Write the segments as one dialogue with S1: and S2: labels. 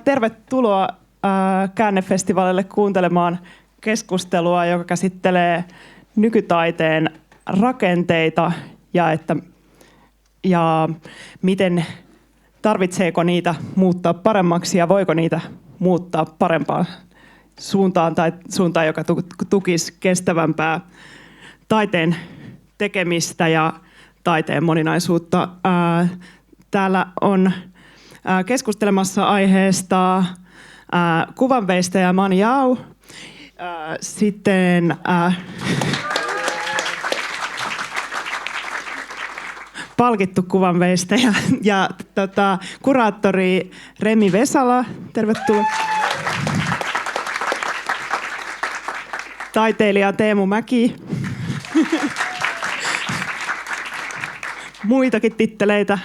S1: Tervetuloa Käännefestivaalille kuuntelemaan keskustelua, joka käsittelee nykytaiteen rakenteita ja miten tarvitseeko niitä muuttaa paremmaksi ja voiko niitä muuttaa parempaan suuntaan tai suuntaan, joka tukisi kestävämpää taiteen tekemistä ja taiteen moninaisuutta. Täällä on keskustelemassa aiheesta kuvanveistäjä Mani Jau, sitten palkittu kuvanveistäjä ja kuraattori Remi Vesala, tervetuloa. Taiteilija Teemu Mäki. Muitakin titteleitä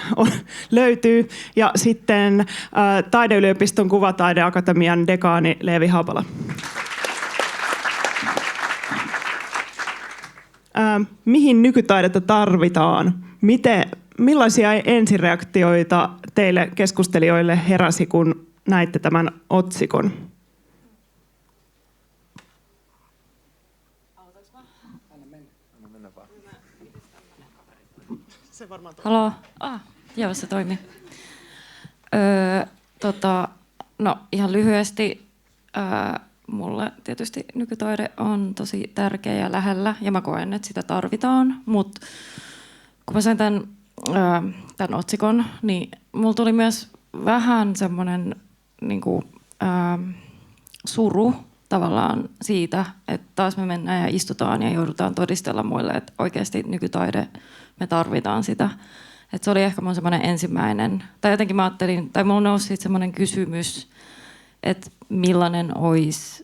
S1: löytyy. Ja sitten Taideyliopiston Kuvataideakatemian dekaani Leevi Haapala. Mihin nykytaidetta tarvitaan? Millaisia ensireaktioita teille keskustelijoille heräsi, kun näitte tämän otsikon?
S2: Halo. Joo, se toimii. No ihan lyhyesti. Mulle tietysti nykytaide on tosi tärkeä ja lähellä, ja mä koen, että sitä tarvitaan. Mutta kun mä sain tämän otsikon, niin mulla tuli myös vähän semmoinen niinku, suru tavallaan siitä, että taas me mennään ja istutaan ja joudutaan todistella muille, että oikeasti nykytaide, me tarvitaan sitä. Et se oli ehkä mun semmoinen ensimmäinen, tai jotenkin mä ajattelin, tai mulla nousi semmoinen kysymys, että millainen olisi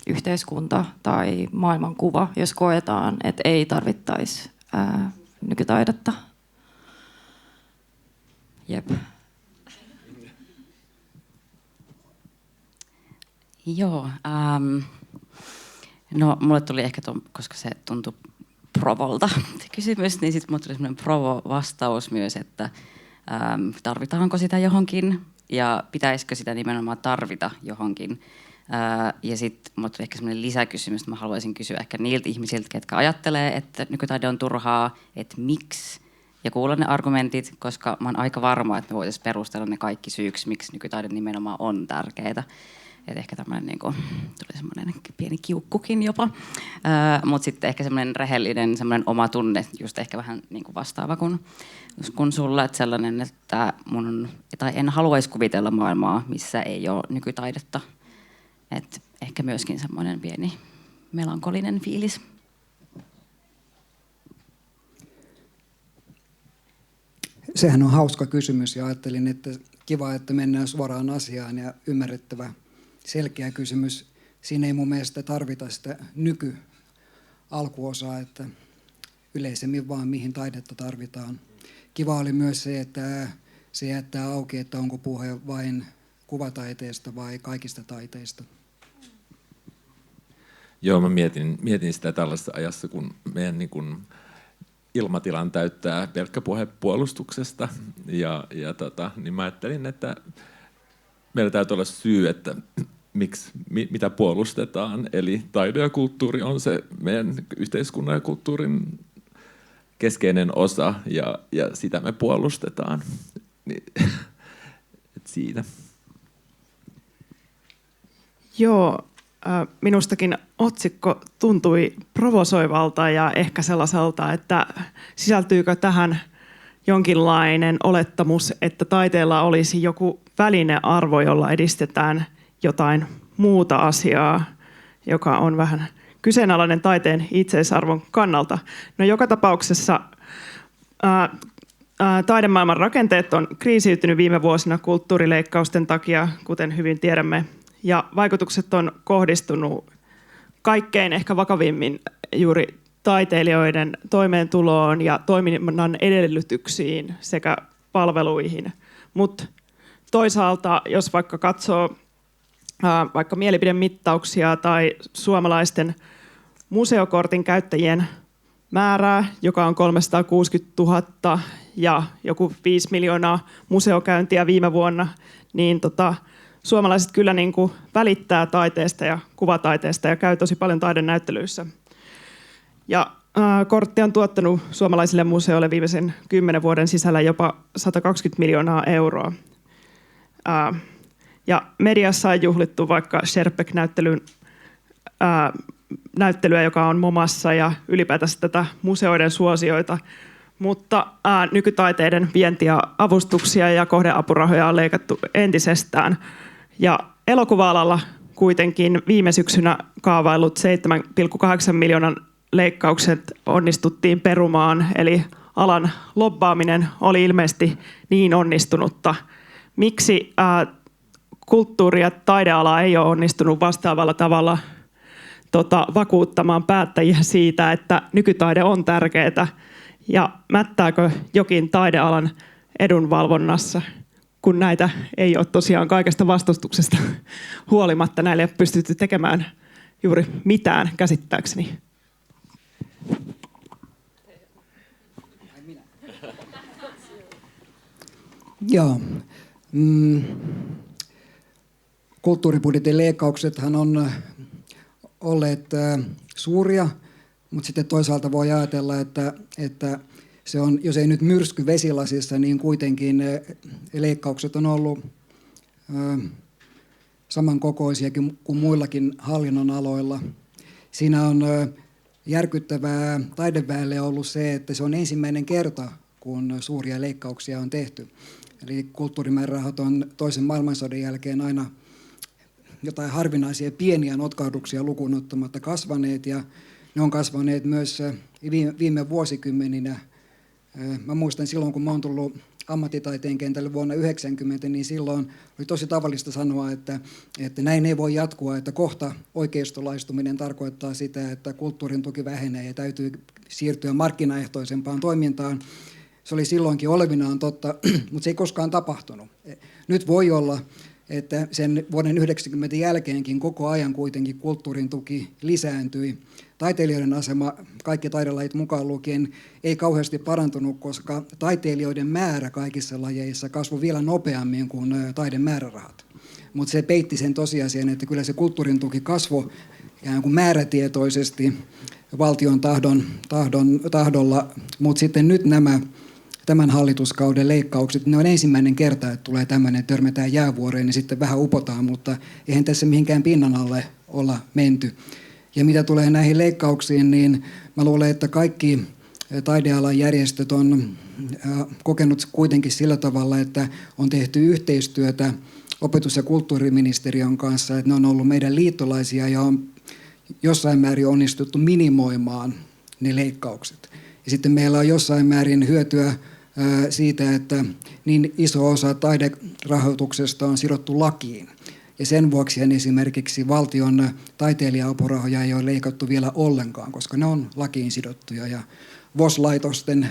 S2: yhteiskunta tai maailmankuva, jos koetaan, että ei tarvittaisi nykytaidetta. Jep.
S3: Joo. No mulle tuli ehkä, koska se tuntui provolta se kysymys, niin sitten mulle tuli semmoinen provo-vastaus myös, että tarvitaanko sitä johonkin ja pitäisikö sitä nimenomaan tarvita johonkin. Ja sitten mulle tuli ehkä semmoinen lisäkysymys, että mä haluaisin kysyä ehkä niiltä ihmisiltä, ketkä ajattelee, että nykytaide on turhaa, että miksi, ja kuulla ne argumentit, koska mä oon aika varma, että me voitaisiin perustella ne kaikki syyksi, miksi nykytaide nimenomaan on tärkeää. Että ehkä tämmöinen niinku, tuli semmoinen pieni kiukkukin jopa, mutta sitten ehkä semmoinen rehellinen semmoinen oma tunne, just ehkä vähän niinku vastaava kuin sulla, että sellainen, että tai en haluaisi kuvitella maailmaa, missä ei ole nykytaidetta. Et ehkä myöskin semmoinen pieni melankolinen fiilis.
S4: Sehän on hauska kysymys ja ajattelin, että kiva, että mennään suoraan asiaan ja ymmärrettävä selkeä kysymys. Siinä ei mun mielestä tarvita sitä nykyalkuosaa, että yleisemmin vaan mihin taidetta tarvitaan. Kiva oli myös se, että se jättää auki, että onko puhe vain kuvataiteesta vai kaikista taiteista.
S5: Joo, mä mietin sitä tällaisessa ajassa, kun meidän niin kun ilmatilan täyttää pelkkä puhe puolustuksesta. Niin mä ajattelin, että meillä täytyy olla syy, että mitä puolustetaan. Eli taide ja kulttuuri on se meidän yhteiskunnan ja kulttuurin keskeinen osa, ja sitä me puolustetaan. Et siitä.
S1: Joo, minustakin otsikko tuntui provosoivalta ja ehkä sellaiselta, että sisältyykö tähän jonkinlainen olettamus, että taiteella olisi joku välinearvo, jolla edistetään jotain muuta asiaa, joka on vähän kyseenalainen taiteen itseisarvon kannalta. No joka tapauksessa taidemaailman rakenteet on kriisiytynyt viime vuosina kulttuurileikkausten takia, kuten hyvin tiedämme, ja vaikutukset on kohdistunut kaikkein ehkä vakavimmin juuri taiteilijoiden toimeentuloon ja toiminnan edellytyksiin sekä palveluihin. Mutta toisaalta, jos vaikka katsoo vaikka mielipidemittauksia tai suomalaisten museokortin käyttäjien määrää, joka on 360 000 ja joku 5 miljoonaa museokäyntiä viime vuonna, niin suomalaiset kyllä niin kuin välittää taiteesta ja kuvataiteesta ja käy tosi paljon taidenäyttelyissä. Ja kortti on tuottanut suomalaisille museoille viimeisen 10 vuoden sisällä jopa 120 miljoonaa euroa. Ja mediassa on juhlittu vaikka Sherpek-näyttelyn näyttelyä, joka on Momassa ja ylipäätänsä tätä museoiden suosioita, mutta nykytaiteiden vienti- ja avustuksia ja kohdeapurahoja on leikattu entisestään. Ja elokuva-alalla kuitenkin viime syksynä kaavaillut 7,8 miljoonan leikkaukset onnistuttiin perumaan, eli alan lobbaaminen oli ilmeisesti niin onnistunutta. Miksi kulttuuri- ja taideala ei ole onnistunut vastaavalla tavalla vakuuttamaan päättäjiä siitä, että nykytaide on tärkeää, ja mättääkö jokin taidealan edunvalvonnassa, kun näitä ei ole tosiaan kaikesta vastustuksesta huolimatta, näille ei ole pystytty tekemään juuri mitään käsittääkseni.
S4: Joo. Kulttuuribudjetin leikkauksethan on olleet suuria, mutta sitten toisaalta voi ajatella, että se on, jos ei nyt myrsky vesilasissa, niin kuitenkin leikkaukset on ollut samankokoisia kuin muillakin hallinnonaloilla. Siinä on järkyttävää taideväelle ollut se, että se on ensimmäinen kerta, kun suuria leikkauksia on tehty. Eli kulttuurimäärärahat on toisen maailmansodan jälkeen aina jotain harvinaisia pieniä notkahduksia lukuun ottamatta kasvaneet, ja ne on kasvaneet myös viime vuosikymmeninä. Mä muistan silloin, kun mä oon tullut ammattitaiteen kentälle vuonna 1990, niin silloin oli tosi tavallista sanoa, että näin ei voi jatkua, että kohta oikeistolaistuminen tarkoittaa sitä, että kulttuurin tuki vähenee ja täytyy siirtyä markkinaehtoisempaan toimintaan. Se oli silloinkin olevinaan totta, mutta se ei koskaan tapahtunut. Nyt voi olla, että sen vuoden 1990 jälkeenkin koko ajan kuitenkin kulttuurin tuki lisääntyi. Taiteilijoiden asema, kaikki taidelajit mukaan lukien, ei kauheasti parantunut, koska taiteilijoiden määrä kaikissa lajeissa kasvoi vielä nopeammin kuin taidemäärärahat. Mutta se peitti sen tosiasian, että kyllä se kulttuurin tuki kasvoi ikään kuin määrätietoisesti valtion tahdolla, mutta sitten nyt tämän hallituskauden leikkaukset, ne on ensimmäinen kerta, että tulee tämmöinen, törmätään jäävuoreen ja sitten vähän upotaan, mutta eihän tässä mihinkään pinnan alle olla menty. Ja mitä tulee näihin leikkauksiin, niin mä luulen, että kaikki taidealan järjestöt on kokenut kuitenkin sillä tavalla, että on tehty yhteistyötä opetus- ja kulttuuriministeriön kanssa, että ne on ollut meidän liittolaisia ja on jossain määrin onnistuttu minimoimaan ne leikkaukset. Ja sitten meillä on jossain määrin hyötyä siitä, että niin iso osa taiderahoituksesta on sidottu lakiin. Ja sen vuoksi esimerkiksi valtion taiteilija-apurahoja ei ole leikattu vielä ollenkaan, koska ne on lakiin sidottuja. Ja VOS-laitosten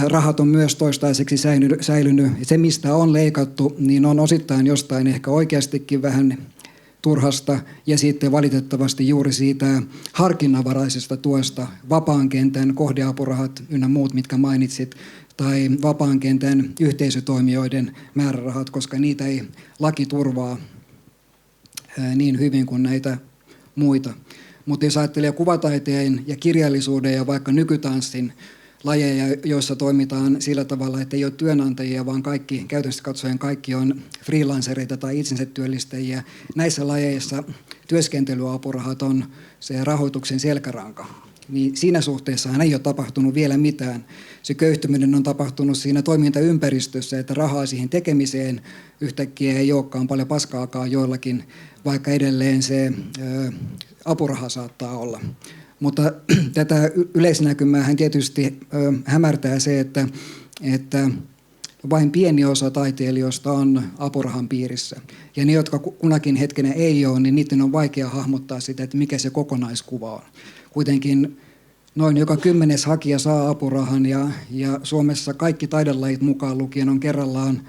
S4: rahat on myös toistaiseksi säilynyt. Se, mistä on leikattu, niin on osittain jostain ehkä oikeastikin vähän turhasta, ja sitten valitettavasti juuri siitä harkinnanvaraisesta tuesta, vapaan kentän kohdeapurahat ynnä muut, mitkä mainitsit, tai vapaan kentän yhteisötoimijoiden määrärahat, koska niitä ei laki turvaa niin hyvin kuin näitä muita. Mutta jos ajattelee kuvataiteen ja kirjallisuuden ja vaikka nykytanssin lajeja, joissa toimitaan sillä tavalla, että ei ole työnantajia, vaan kaikki, käytännössä katsoen kaikki on freelancereita tai itsensä työllistäjiä. Näissä lajeissa työskentelyapurahat on se rahoituksen selkäranka. Niin siinä suhteessahan ei ole tapahtunut vielä mitään. Se köyhtyminen on tapahtunut siinä toimintaympäristössä, että rahaa siihen tekemiseen yhtäkkiä ei olekaan paljon paskaakaan joillakin, vaikka edelleen se apuraha saattaa olla. Mutta tätä yleisnäkymäähän tietysti hämärtää se, että vain pieni osa taiteilijoista on apurahan piirissä. Ja ne, jotka kunakin hetkenä ei ole, niin niiden on vaikea hahmottaa sitä, että mikä se kokonaiskuva on. Kuitenkin noin joka 10. hakija saa apurahan ja Suomessa kaikki taidelajit mukaan lukien on kerrallaan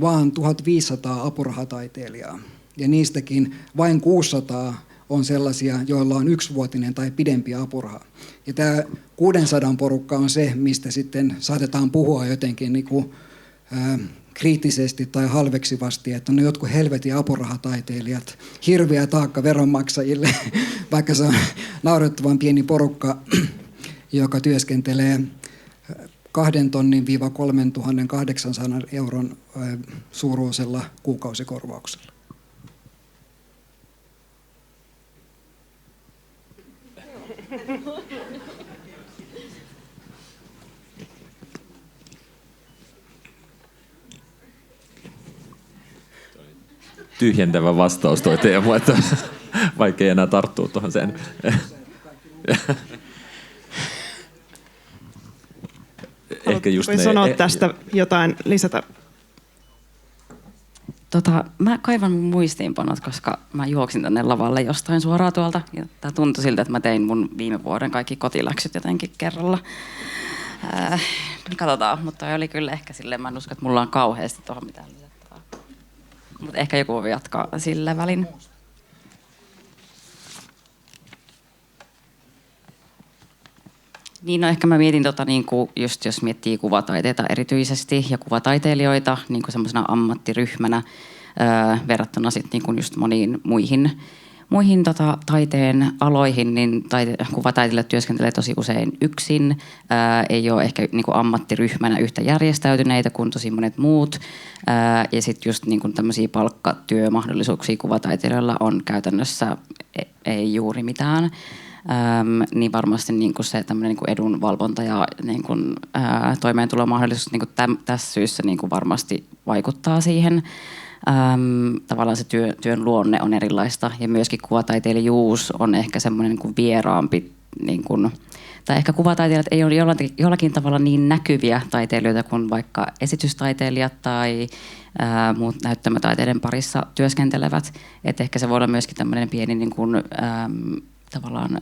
S4: vaan 1500 apurahataiteilijaa. Ja niistäkin vain 600 on sellaisia, joilla on 1-vuotinen tai pidempi apuraha. Ja tämä 600 porukka on se, mistä sitten saatetaan puhua jotenkin niin kuin, kriittisesti tai halveksivasti, että on jotkut helvetin apurahataiteilijat, hirveä taakka veronmaksajille, vaikka se on naurettavan pieni porukka, joka työskentelee 2 000–3 800 euron suuruisella kuukausikorvauksella.
S5: Tyhjentävä vastaus toi Teemu, että vaikea enää tarttua tuohon sen. Ehkä just
S1: voi sanoa tästä jotain lisätä?
S3: Mä kaivan mun muistiinpanot, koska mä juoksin tänne lavalle jostain suoraan tuolta. Ja tää tuntui siltä, että mä tein mun viime vuoden kaikki kotiläksyt jotenkin kerralla. Katsotaan, mutta oli kyllä ehkä silleen, mä en usko, että mulla on kauheasti tuohon mitään lisättävää. Mutta ehkä joku voi jatkaa sillä välin. Niin, no ehkä mä mietin, niin kuin just jos miettii kuvataiteita erityisesti ja kuvataiteilijoita niin kuin semmoisena ammattiryhmänä verrattuna sitten niin kuin just moniin muihin taiteen aloihin, niin kuvataiteilijat työskentelee tosi usein yksin, ei ole ehkä niin kuin ammattiryhmänä yhtä järjestäytyneitä kuin tosi monet muut, ja sitten just niin kuin tämmöisiä palkkatyömahdollisuuksia kuvataiteilijoilla on käytännössä ei juuri mitään. Niin varmasti niin kuin se tämmöinen niin kuin edunvalvonta ja niin kuin, toimeentulomahdollisuus niin kuin tässä syyssä niin kuin varmasti vaikuttaa siihen. Tavallaan se työn luonne on erilaista ja myöskin kuvataiteilijuus on ehkä semmoinen niin kuin vieraampi, niin kuin, tai ehkä kuvataiteilijat ei ole jollakin tavalla niin näkyviä taiteilijoita kuin vaikka esitystaiteilijat tai muut näyttämötaiteiden parissa työskentelevät. Et ehkä se voi olla myöskin tämmöinen pieni niin kuin, tavallaan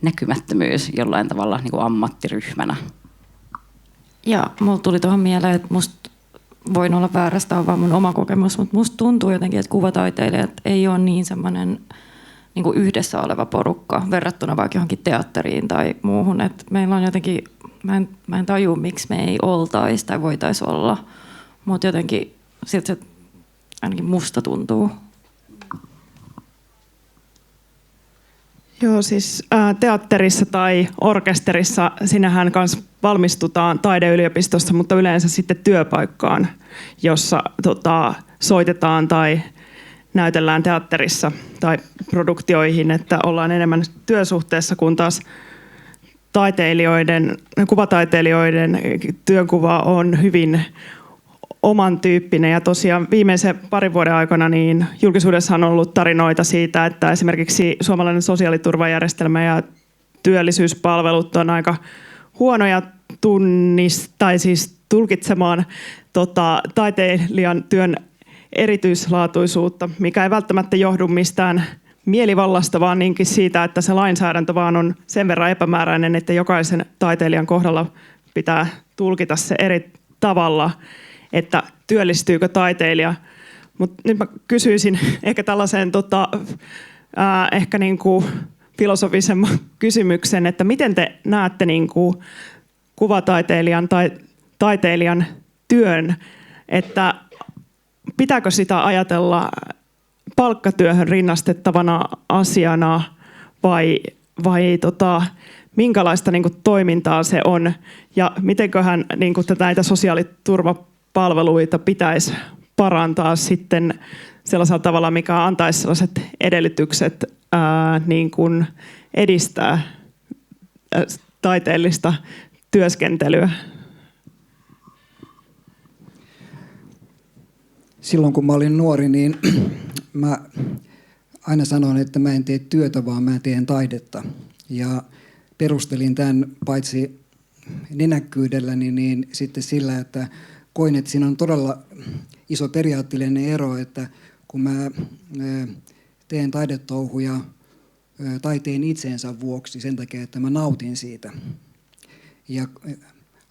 S3: näkymättömyys jollain tavalla niin kuin ammattiryhmänä.
S2: Ja mulla tuli tuohon mieleen, että musta voin olla väärästä, on vaan mun oma kokemus, mutta musta tuntuu jotenkin, että kuvataiteilijat ei ole niin semmoinen niin kuin yhdessä oleva porukka verrattuna vaikka johonkin teatteriin tai muuhun. Et meillä on jotenkin, mä en tajua, miksi me ei oltaisi tai voitaisi olla, mutta jotenkin siltä se ainakin musta tuntuu.
S1: Joo, siis teatterissa tai orkesterissa sinähän kanssa valmistutaan taideyliopistossa, mutta yleensä sitten työpaikkaan, jossa soitetaan tai näytellään teatterissa tai produktioihin, että ollaan enemmän työsuhteessa, kun taas kuvataiteilijoiden työnkuva on hyvin oman tyyppinen. Ja tosiaan viimeisen parin vuoden aikana niin julkisuudessa on ollut tarinoita siitä, että esimerkiksi suomalainen sosiaaliturvajärjestelmä ja työllisyyspalvelut on aika huonoja tulkitsemaan taiteilijan työn erityislaatuisuutta, mikä ei välttämättä johdu mistään mielivallasta, vaan niinkin siitä, että se lainsäädäntö vaan on sen verran epämääräinen, että jokaisen taiteilijan kohdalla pitää tulkita se eri tavalla, että työllistyykö taiteilija. Mutta nyt mä kysyisin ehkä tällaisen ehkä niin kuin filosofisemman kysymyksen, että miten te näette niin kuin kuvataiteilijan tai taiteilijan työn, että pitääkö sitä ajatella palkkatyöhön rinnastettavana asiana vai minkälaista niin kuin toimintaa se on ja mitenköhän niin kuin näitä sosiaaliturvapalveluita pitäisi parantaa sitten sellaisella tavalla, mikä antaisi sellaiset edellytykset niin kuin edistää taiteellista työskentelyä.
S4: Silloin kun mä olin nuori, niin mä aina sanoin, että mä en tee työtä, vaan mä teen taidetta. Ja perustelin tämän paitsi nenäkkyydelläni, niin sitten sillä, että koin, että siinä on todella iso periaatteellinen ero, että kun mä teen taidetouhuja taiteen itsensä vuoksi sen takia, että mä nautin siitä. Ja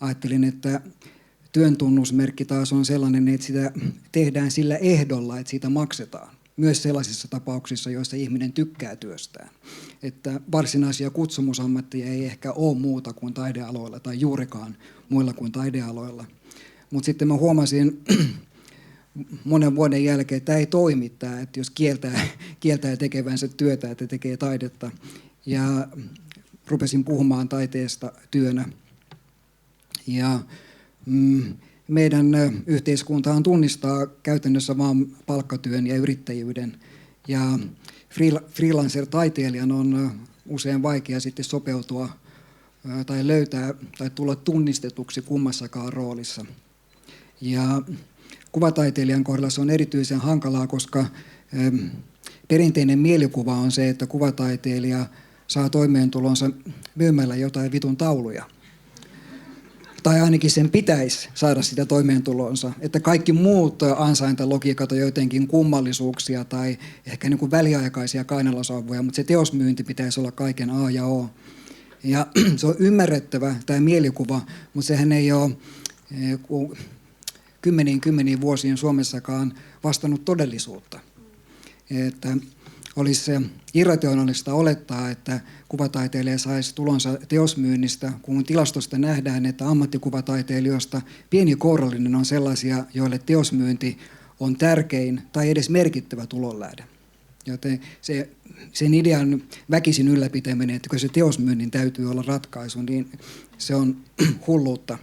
S4: ajattelin, että työn tunnusmerkki taas on sellainen, että sitä tehdään sillä ehdolla, että siitä maksetaan. myös sellaisissa tapauksissa, joissa ihminen tykkää työstään. Että varsinaisia kutsumusammatteja ei ehkä ole muuta kuin taidealoilla tai juurikaan muilla kuin taidealoilla. Mutta sitten mä huomasin monen vuoden jälkeen, että tämä ei toimi tämä, että jos kieltää tekevänsä työtä, että tekee taidetta. Ja rupesin puhumaan taiteesta työnä. Ja meidän yhteiskuntaan tunnistaa käytännössä vain palkkatyön ja yrittäjyyden. Ja freelancer-taiteilijan on usein vaikea sitten sopeutua tai löytää tai tulla tunnistetuksi kummassakaan roolissa. Ja kuvataiteilijan kohdalla se on erityisen hankalaa, koska perinteinen mielikuva on se, että kuvataiteilija saa toimeentulonsa myymällä jotain vitun tauluja. Tai ainakin sen pitäisi saada sitä toimeentulonsa. Että kaikki muut ansaintalogiikat on jotenkin kummallisuuksia tai ehkä niin kuin väliaikaisia kainalosauvoja, mutta se teosmyynti pitäisi olla kaiken A ja O. Ja se on ymmärrettävä tämä mielikuva, mutta sehän ei ole kymmeniin vuosiin Suomessakaan vastannut todellisuutta. Että olisi irrationaalista olettaa, että kuvataiteilija saisi tulonsa teosmyynnistä, kun tilastosta nähdään, että ammattikuvataiteilijoista pieni kourallinen on sellaisia, joille teosmyynti on tärkein tai edes merkittävä tulonlähde. Joten sen idean väkisin ylläpitäminen, että se teosmyynnin täytyy olla ratkaisu, niin se on hulluutta.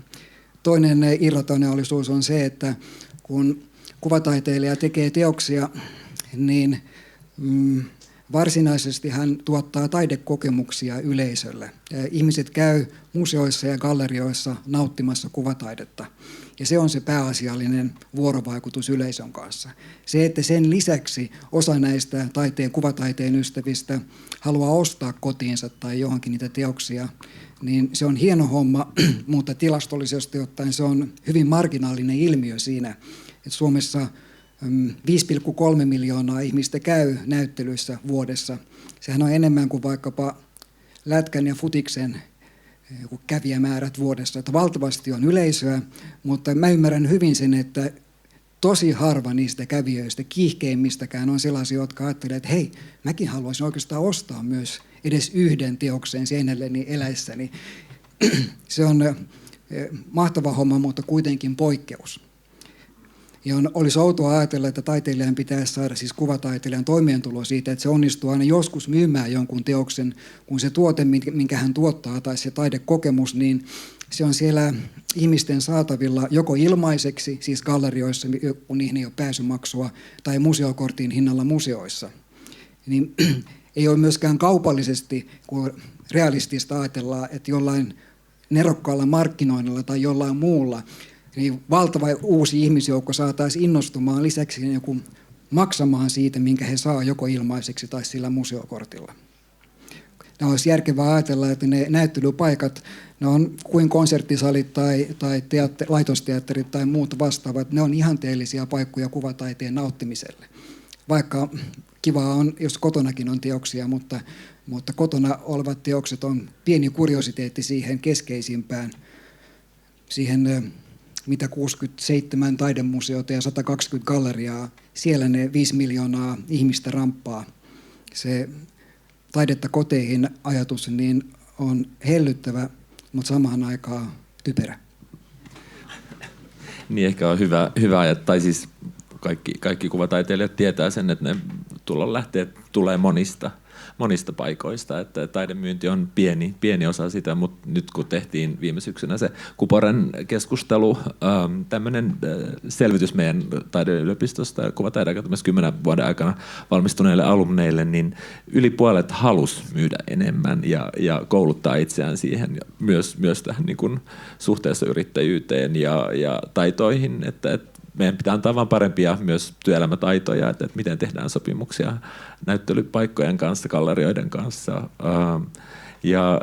S4: Toinen irrationaalisuus on se, että kun kuvataiteilija tekee teoksia, niin varsinaisesti hän tuottaa taidekokemuksia yleisölle. Ihmiset käy museoissa ja gallerioissa nauttimassa kuvataidetta. Ja se on se pääasiallinen vuorovaikutus yleisön kanssa. Se, että sen lisäksi osa näistä kuvataiteen ystävistä haluaa ostaa kotiinsa tai johonkin niitä teoksia, niin se on hieno homma, mutta tilastollisesti ottaen se on hyvin marginaalinen ilmiö siinä, että Suomessa 5,3 miljoonaa ihmistä käy näyttelyissä vuodessa. Sehän on enemmän kuin vaikkapa lätkän ja futiksen kävijämäärät vuodessa. Että valtavasti on yleisöä, mutta mä ymmärrän hyvin sen, että tosi harva niistä kävijöistä, kiihkeimmistäkään on sellaisia, jotka ajattelevat, että hei, mäkin haluaisin oikeastaan ostaa myös edes yhden teoksen seinälleni eläessäni. Se on mahtava homma, mutta kuitenkin poikkeus. Ja olisi outoa ajatella, että taiteilijan pitäisi saada, siis kuvataiteilijan toimeentulo siitä, että se onnistuu aina joskus myymään jonkun teoksen, kun se tuote, minkä hän tuottaa, tai se taidekokemus, niin se on siellä ihmisten saatavilla joko ilmaiseksi, siis gallerioissa, kun niihin ei ole pääsymaksua, tai museokortin hinnalla museoissa. Niin ei ole myöskään kaupallisesti, kun realistista ajatellaan, että jollain nerokkaalla markkinoinnilla tai jollain muulla, niin valtava uusi ihmisjoukko saataisiin innostumaan lisäksi joku maksamaan siitä, minkä he saa joko ilmaiseksi tai sillä museokortilla. Nämä olisi järkevää ajatella, että ne näyttelypaikat, ne on kuin konserttisalit tai laitosteatterit tai muut vastaavat, ne on ihanteellisia paikkoja kuvataiteen nauttimiselle. Vaikka kivaa on, jos kotonakin on teoksia, mutta kotona olevat teokset on pieni kuriositeetti siihen keskeisimpään, siihen mitä 67 taidemuseota ja 120 galleriaa, siellä ne 5 miljoonaa ihmistä ramppaa. Se taidetta koteihin ajatus niin on hellyttävä, mutta samaan aikaan typerä.
S5: Niin ehkä on hyvä ajatella, tai siis kaikki kuvataiteilijat tietää sen, että ne tulonlähteet tulee monista paikoista, että taidemyynti on pieni osa sitä, mutta nyt kun tehtiin viime syksynä se Kuporen keskustelu, tämmöinen selvitys meidän taideyliopistosta ja kuvataideakatemiassa 10 vuoden aikana valmistuneille alumneille, niin yli puolet halusi myydä enemmän ja kouluttaa itseään siihen myös tähän niin kuin suhteessa yrittäjyyteen ja taitoihin, että meidän pitää antaa vain parempia myös työelämätaitoja, että miten tehdään sopimuksia näyttelypaikkojen kanssa, gallerioiden kanssa.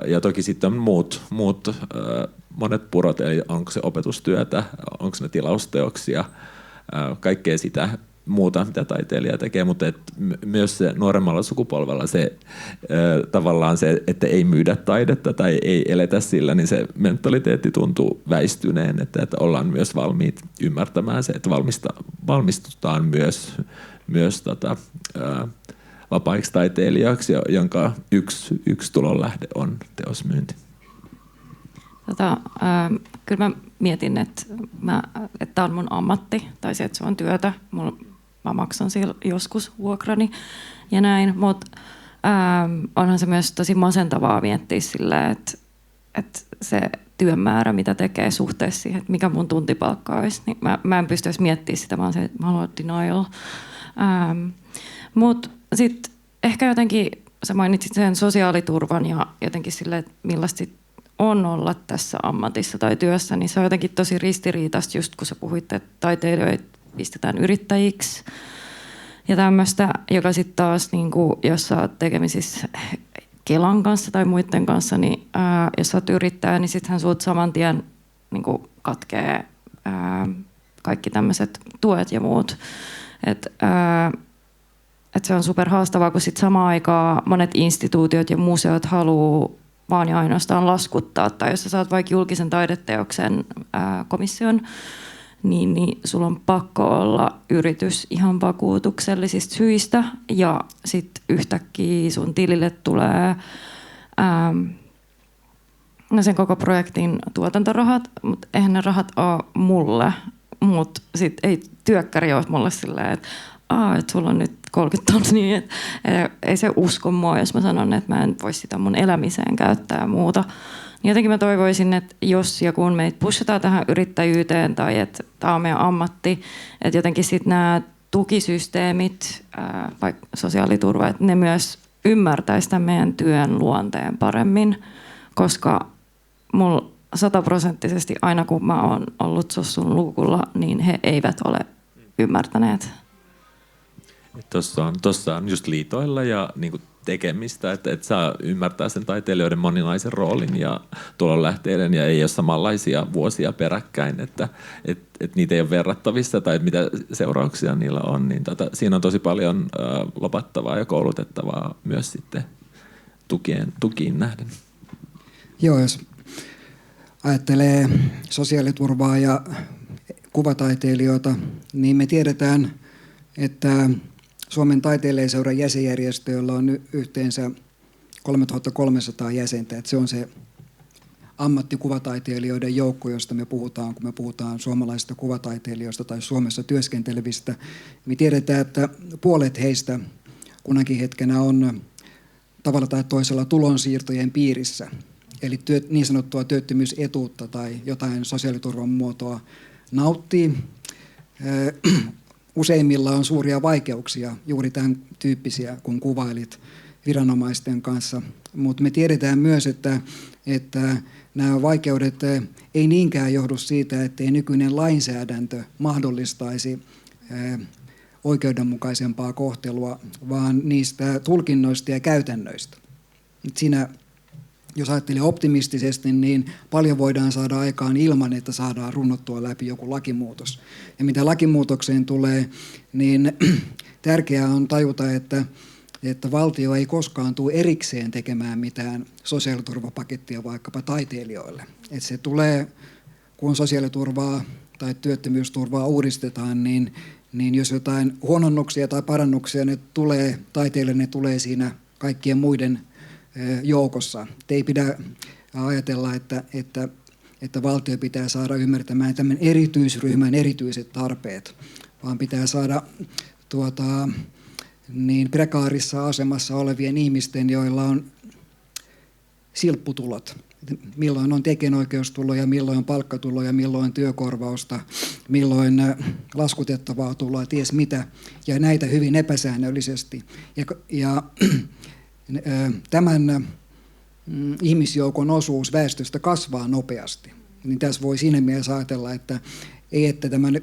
S5: Ja toki sitten on muut monet purot, eli onko se opetustyötä, onko ne tilausteoksia, kaikkea sitä muuta, mitä taiteilija tekee, mutta myös se nuoremmalla sukupolvella se tavallaan se, että ei myydä taidetta tai ei eletä sillä, niin se mentaliteetti tuntuu väistyneen, että ollaan myös valmiit ymmärtämään se, että valmistutaan myös vapaiksi taiteilijoiksi, jonka yksi tulonlähde on teosmyynti.
S2: Kyllä mä mietin, että tämä on mun ammatti, tai se, että se on työtä. Mä maksan siellä joskus vuokrani ja näin, mutta onhan se myös tosi masentavaa miettiä silleen, että se työn määrä, mitä tekee suhteessa siihen, että mikä mun tuntipalkka olisi, niin mä en pysty edes miettimään sitä, vaan se, että mä haluan denial. Mutta sitten ehkä jotenkin, sä mainitsit sen sosiaaliturvan ja jotenkin silleen, että millaista on olla tässä ammatissa tai työssä, niin se on jotenkin tosi ristiriitaista, just kun sä puhuit, että taiteilijoita pistetään yrittäjiksi ja tämmöistä, joka sitten taas, niin kuin, jos sä oot tekemisissä Kelan kanssa tai muiden kanssa, niin jos sä oot yrittäjä, niin sittenhän sulta saman tien niin kuin katkee kaikki tämmöiset tuet ja muut. Et se on superhaastavaa, kun sit samaan aikaan monet instituutiot ja museot haluaa vaan ja ainoastaan laskuttaa. Tai jos sä saat vaikka julkisen taideteoksen komission, niin sulla on pakko olla yritys ihan vakuutuksellisista syistä. Ja sitten yhtäkkiä sun tilille tulee sen koko projektin tuotantorahat, mutta eihän ne rahat ole mulle. Mutta sitten ei työkkäri ole mulle silleen, että sulla on nyt 30 tonnia, että ei se usko mua, jos mä sanon, että mä en voi sitä mun elämiseen käyttää ja muuta. Niin jotenkin mä toivoisin, että jos ja kun meitä pushataan tähän yrittäjyyteen tai että tämä on meidän ammatti, että jotenkin sitten nämä tukisysteemit, vaikka sosiaaliturva, että ne myös ymmärtäisi tämän meidän työn luonteen paremmin, koska mulla 100% aina kun mä oon ollut Sossun luukulla, niin he eivät ole ymmärtäneet.
S5: Tuossa on just liitoilla ja niin kuin tekemistä, että saa ymmärtää sen taiteilijoiden moninaisen roolin ja tulonlähteiden ja ei ole samanlaisia vuosia peräkkäin, että niitä ei ole verrattavissa tai mitä seurauksia niillä on, niin siinä on tosi paljon lopattavaa ja koulutettavaa myös sitten tukiin nähden.
S4: Joo, jos ajattelee sosiaaliturvaa ja kuvataiteilijoita, niin me tiedetään, että Suomen taiteilijaseuran jäsenjärjestöillä on yhteensä 3300 jäsentä. Että se on se ammattikuvataiteilijoiden joukko, josta me puhutaan, kun me puhutaan suomalaisista kuvataiteilijoista tai Suomessa työskentelevistä. Me tiedetään, että puolet heistä kunakin hetkenä on tavalla tai toisella tulonsiirtojen piirissä. Eli niin sanottua työttömyysetuutta tai jotain sosiaaliturvan muotoa nauttii. Useimmilla on suuria vaikeuksia, juuri tämän tyyppisiä, kun kuvailit viranomaisten kanssa. Mutta me tiedetään myös, että nämä vaikeudet ei niinkään johdu siitä, ettei nykyinen lainsäädäntö mahdollistaisi oikeudenmukaisempaa kohtelua, vaan niistä tulkinnoista ja käytännöistä. Siinä, jos ajattelee optimistisesti, niin paljon voidaan saada aikaan ilman, että saadaan runnottua läpi joku lakimuutos. Ja mitä lakimuutokseen tulee, niin tärkeää on tajuta, että valtio ei koskaan tule erikseen tekemään mitään sosiaaliturvapakettia vaikkapa taiteilijoille. Että se tulee, kun sosiaaliturvaa tai työttömyysturvaa uudistetaan, niin jos jotain huononnuksia tai parannuksia ne tulee taiteilijoille, ne tulee siinä kaikkien muiden joukossa. Ei pidä ajatella, että valtio pitää saada ymmärtämään tämän erityisryhmän erityiset tarpeet, vaan pitää saada niin prekaarissa asemassa olevien ihmisten, joilla on silpputulot. Milloin on tekijänoikeustuloja, milloin on palkkatuloja, milloin työkorvausta, milloin laskutettavaa tuloa, ties mitä, ja näitä hyvin epäsäännöllisesti. Ja tämän ihmisjoukon osuus väestöstä kasvaa nopeasti. Niin tässä voi siinä mielessä ajatella, että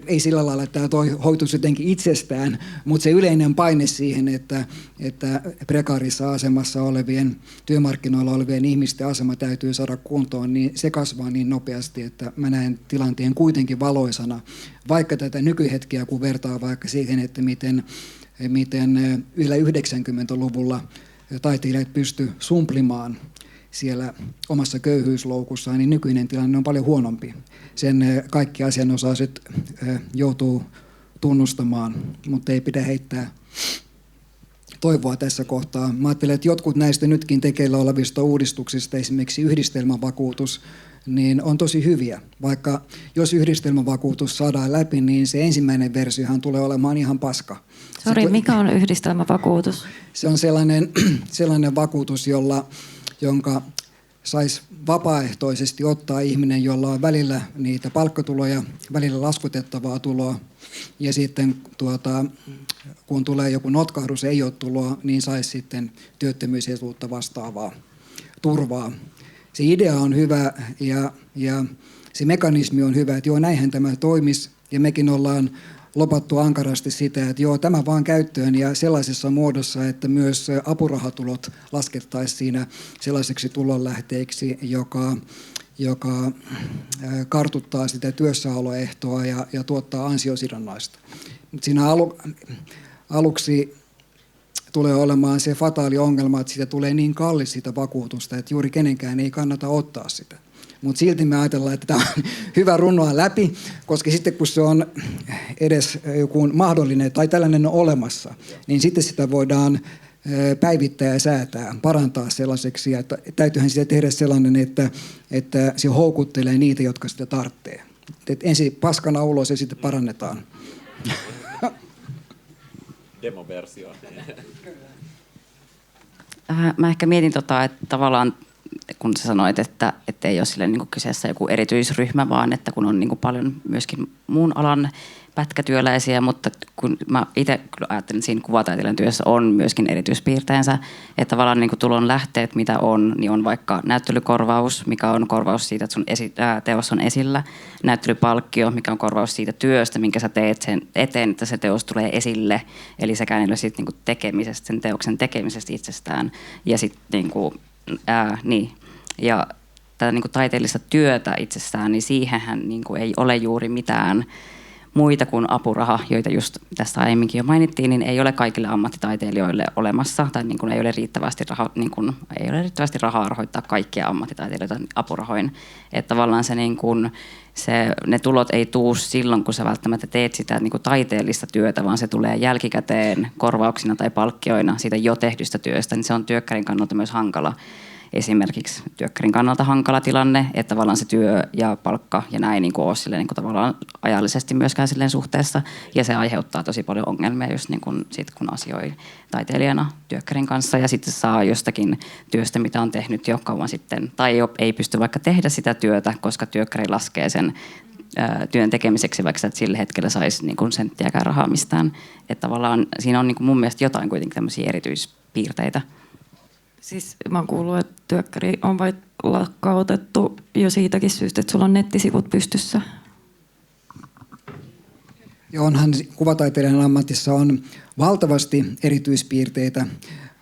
S4: ei sillä lailla, että tämä hoituisi jotenkin itsestään, mutta se yleinen paine siihen, että prekaarissa asemassa olevien, työmarkkinoilla olevien ihmisten asema täytyy saada kuntoon, niin se kasvaa niin nopeasti, että mä näen tilanteen kuitenkin valoisana. Vaikka tätä nykyhetkeä, kun vertaa vaikka siihen, että miten yllä 90-luvulla taiteilijat pysty sumplimaan siellä omassa köyhyysloukussaan, niin nykyinen tilanne on paljon huonompi. Sen kaikki asianosaiset joutuu tunnustamaan, mutta ei pidä heittää toivoa tässä kohtaa. Mä ajattelen, että jotkut näistä nytkin tekeillä olevista uudistuksista, esimerkiksi yhdistelmävakuutus, niin on tosi hyviä. Vaikka jos yhdistelmävakuutus saadaan läpi, niin se ensimmäinen versiohan tulee olemaan ihan paska.
S2: Mikä on yhdistelmävakuutus?
S4: Se on sellainen vakuutus, jonka saisi vapaaehtoisesti ottaa ihminen, jolla on välillä niitä palkkatuloja, välillä laskutettavaa tuloa, ja sitten kun tulee joku notkahdus, ei ole tuloa, niin saisi sitten työttömyysetuutta vastaavaa turvaa. Se idea on hyvä ja se mekanismi on hyvä, että joo, näinhän tämä toimisi, ja mekin ollaan lopattu ankarasti sitä, että joo, tämä vaan käyttöön ja sellaisessa muodossa, että myös apurahatulot laskettaisiin siinä sellaiseksi tulonlähteeksi, joka kartuttaa sitä työssäoloehtoa ja tuottaa ansiosidonnaista. Siinä aluksi tulee olemaan se fataali ongelma, että siitä tulee niin kallis sitä vakuutusta, että juuri kenenkään ei kannata ottaa sitä. Mutta silti me ajatellaan, että tämä on hyvä runnoa läpi, koska sitten kun se on edes joku mahdollinen tai tällainen on olemassa, niin sitten sitä voidaan päivittää ja säätää, parantaa sellaiseksi. Ja täytyyhän sitä tehdä sellainen, että se houkuttelee niitä, jotka sitä tarvitsee. Ensin paskana ulos ja sitten parannetaan.
S5: Demoversio.
S3: Mä ehkä mietin, että tavallaan kun sä sanoit, että ei ole sille niin kuin kyseessä joku erityisryhmä, vaan että kun on niin kuin paljon myöskin muun alan pätkätyöläisiä, mutta kun mä itse ajattelin, että siinä kuvataiteilijan työssä on myöskin erityispiirteensä, että tavallaan niin kuin tulon lähteet, mitä on, niin on vaikka näyttelykorvaus, mikä on korvaus siitä, että sun teos on esillä, näyttelypalkkio, mikä on korvaus siitä työstä, minkä sä teet sen eteen, että se teos tulee esille, eli sekään ei ole siitä niin kuin tekemisestä, sen teoksen tekemisestä itsestään, ja sitten niin. Ja tätä niin kuin taiteellista työtä itsessään, niin siihenhän niin kuin ei ole juuri mitään muita kuin apuraha, joita just tästä aiemminkin jo mainittiin, niin ei ole kaikille ammattitaiteilijoille olemassa, tai niin kuin ei ole riittävästi rahaa rahoittaa kaikkia ammattitaiteilijoita apurahoin. Että tavallaan se, niin kuin, ne tulot ei tuu silloin, kun sä välttämättä teet sitä niin kuin taiteellista työtä, vaan se tulee jälkikäteen korvauksina tai palkkioina siitä jo tehdystä työstä, niin se on työkkärin kannalta myös hankala. Esimerkiksi työkkärin kannalta hankala tilanne, että tavallaan se työ ja palkka ja näin niin kuin ole silleen, niin kuin tavallaan ajallisesti myöskään silleen suhteessa. Ja se aiheuttaa tosi paljon ongelmia just niin kuin sit, kun asioi taiteilijana työkkärin kanssa ja sitten saa jostakin työstä, mitä on tehnyt jo kauan sitten. Tai ei pysty vaikka tehdä sitä työtä, koska työkkäri laskee sen työn tekemiseksi, vaikka sä et sillä hetkellä saisi niin kuin senttiäkään rahaa mistään. Että tavallaan siinä on niin kuin mun mielestä jotain kuitenkin tämmöisiä erityispiirteitä.
S2: Siis mä oon kuullut, että työkkäri on vain lakkautettu jo siitäkin syystä, että sulla on nettisivut pystyssä.
S4: Ja onhan kuvataiteilijan ammatissa on valtavasti erityispiirteitä,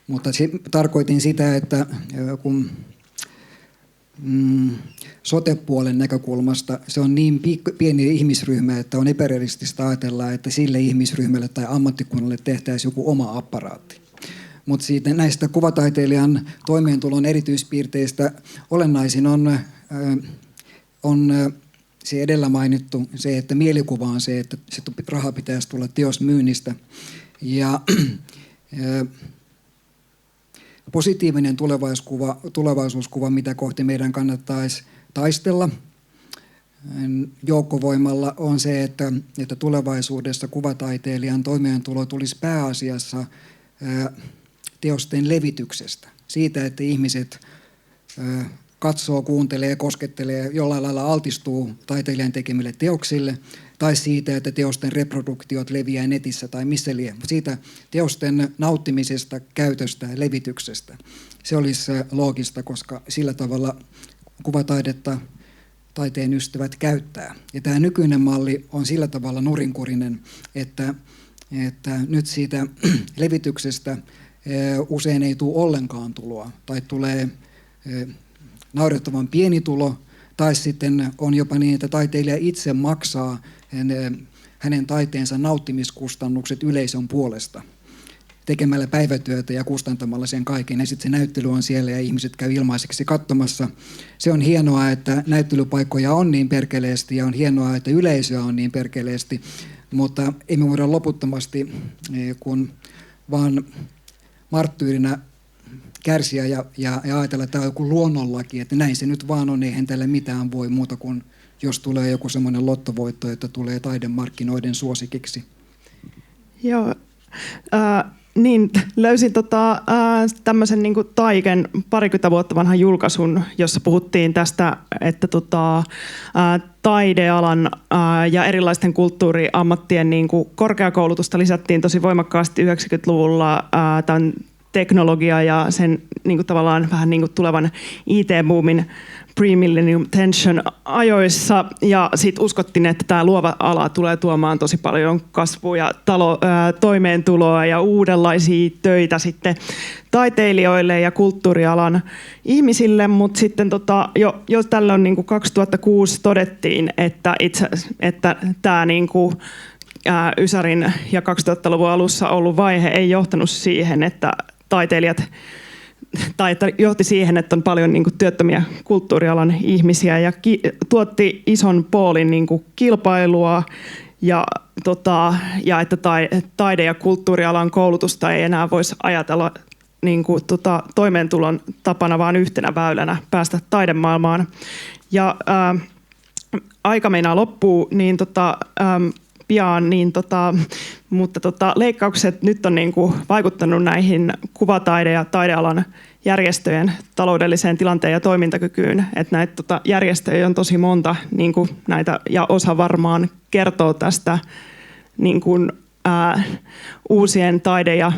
S4: mutta tarkoitin sitä, että kun sote-puolen näkökulmasta se on niin pieni ihmisryhmä, että on epärealistista ajatella, että sille ihmisryhmälle tai ammattikunnalle tehtäisiin joku oma apparaatti. Mutta näistä kuvataiteilijan toimeentulon erityispiirteistä olennaisin on se edellä mainittu, se, että mielikuva on se, että se raha pitäisi tulla teosmyynnistä. Ja positiivinen tulevaisuuskuva, mitä kohti meidän kannattaisi taistella joukkovoimalla, on se, että tulevaisuudessa kuvataiteilijan toimeentulo tulisi pääasiassa teosten levityksestä. Siitä, että ihmiset katsoo, kuuntelee, koskettelee, jollain lailla altistuu taiteilijan tekemille teoksille, tai siitä, että teosten reproduktiot leviää netissä tai missä lie. Siitä teosten nauttimisesta, käytöstä, levityksestä. Se olisi loogista, koska sillä tavalla kuvataidetta taiteen ystävät käyttää. Ja tämä nykyinen malli on sillä tavalla nurinkurinen, että nyt siitä levityksestä usein ei tule ollenkaan tuloa, tai tulee naurettavan pieni tulo, tai sitten on jopa niin, että taiteilija itse maksaa hänen taiteensa nauttimiskustannukset yleisön puolesta tekemällä päivätyötä ja kustantamalla sen kaiken. Ja sitten se näyttely on siellä ja ihmiset käy ilmaiseksi katsomassa. Se on hienoa, että näyttelypaikkoja on niin perkeleesti ja on hienoa, että yleisöä on niin perkeleesti, mutta emme voida loputtomasti, kun vaan marttyyrinä kärsiä ja ajatella, että tämä on joku luonnonlaki, että näin se nyt vaan on, eihän tälle mitään voi muuta kuin jos tulee joku semmoinen lottovoitto, että tulee taidemarkkinoiden suosikiksi.
S1: Joo. Niin, löysin tämmöisen niin kuin Taiken 20 vuotta vanhan julkaisun, jossa puhuttiin tästä, että taidealan ja erilaisten kulttuuriammattien niin kuin korkeakoulutusta lisättiin tosi voimakkaasti 90-luvulla tämän teknologia ja sen niin kuin tavallaan vähän niin kuin tulevan IT-boomin pre-millennium tension ajoissa, ja sitten uskottiin, että tämä luova ala tulee tuomaan tosi paljon kasvua ja toimeentuloa ja uudenlaisia töitä sitten taiteilijoille ja kulttuurialan ihmisille, mutta sitten jo tällöin niin kuin 2006 todettiin, että tämä niin kuin Ysärin ja 2000-luvun alussa ollut vaihe ei johtanut siihen, että taiteilijat että johti siihen, että on paljon niin kuin työttömiä kulttuurialan ihmisiä ja tuotti ison poolin niin kuin kilpailua ja että taide- ja kulttuurialan koulutusta ei enää voisi ajatella niin kuin toimeentulon tapana, vaan yhtenä väylänä päästä taidemaailmaan. Ja aika meinaa loppuu, niin pian, mutta leikkaukset nyt on niin kuin vaikuttanut näihin kuvataide- ja taidealan järjestöjen taloudelliseen tilanteen ja toimintakykyyn. Että näitä järjestöjä on tosi monta niin kuin näitä, ja osa varmaan kertoo tästä niin kuin, uusien taide- ja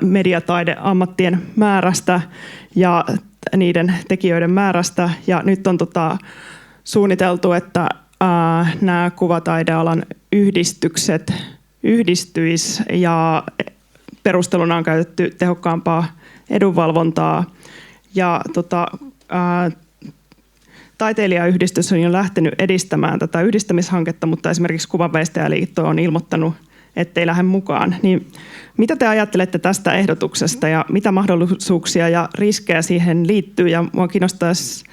S1: mediataideammattien määrästä ja niiden tekijöiden määrästä. Ja nyt on suunniteltu, että nämä kuvataidealan yhdistykset yhdistyis ja perusteluna on käytetty tehokkaampaa edunvalvontaa. Ja taiteilijayhdistys on jo lähtenyt edistämään tätä yhdistämishanketta, mutta esimerkiksi Kuvanveistäjäliitto on ilmoittanut, ettei lähde mukaan. Niin mitä te ajattelette tästä ehdotuksesta ja mitä mahdollisuuksia ja riskejä siihen liittyy? Ja minua kiinnostaisi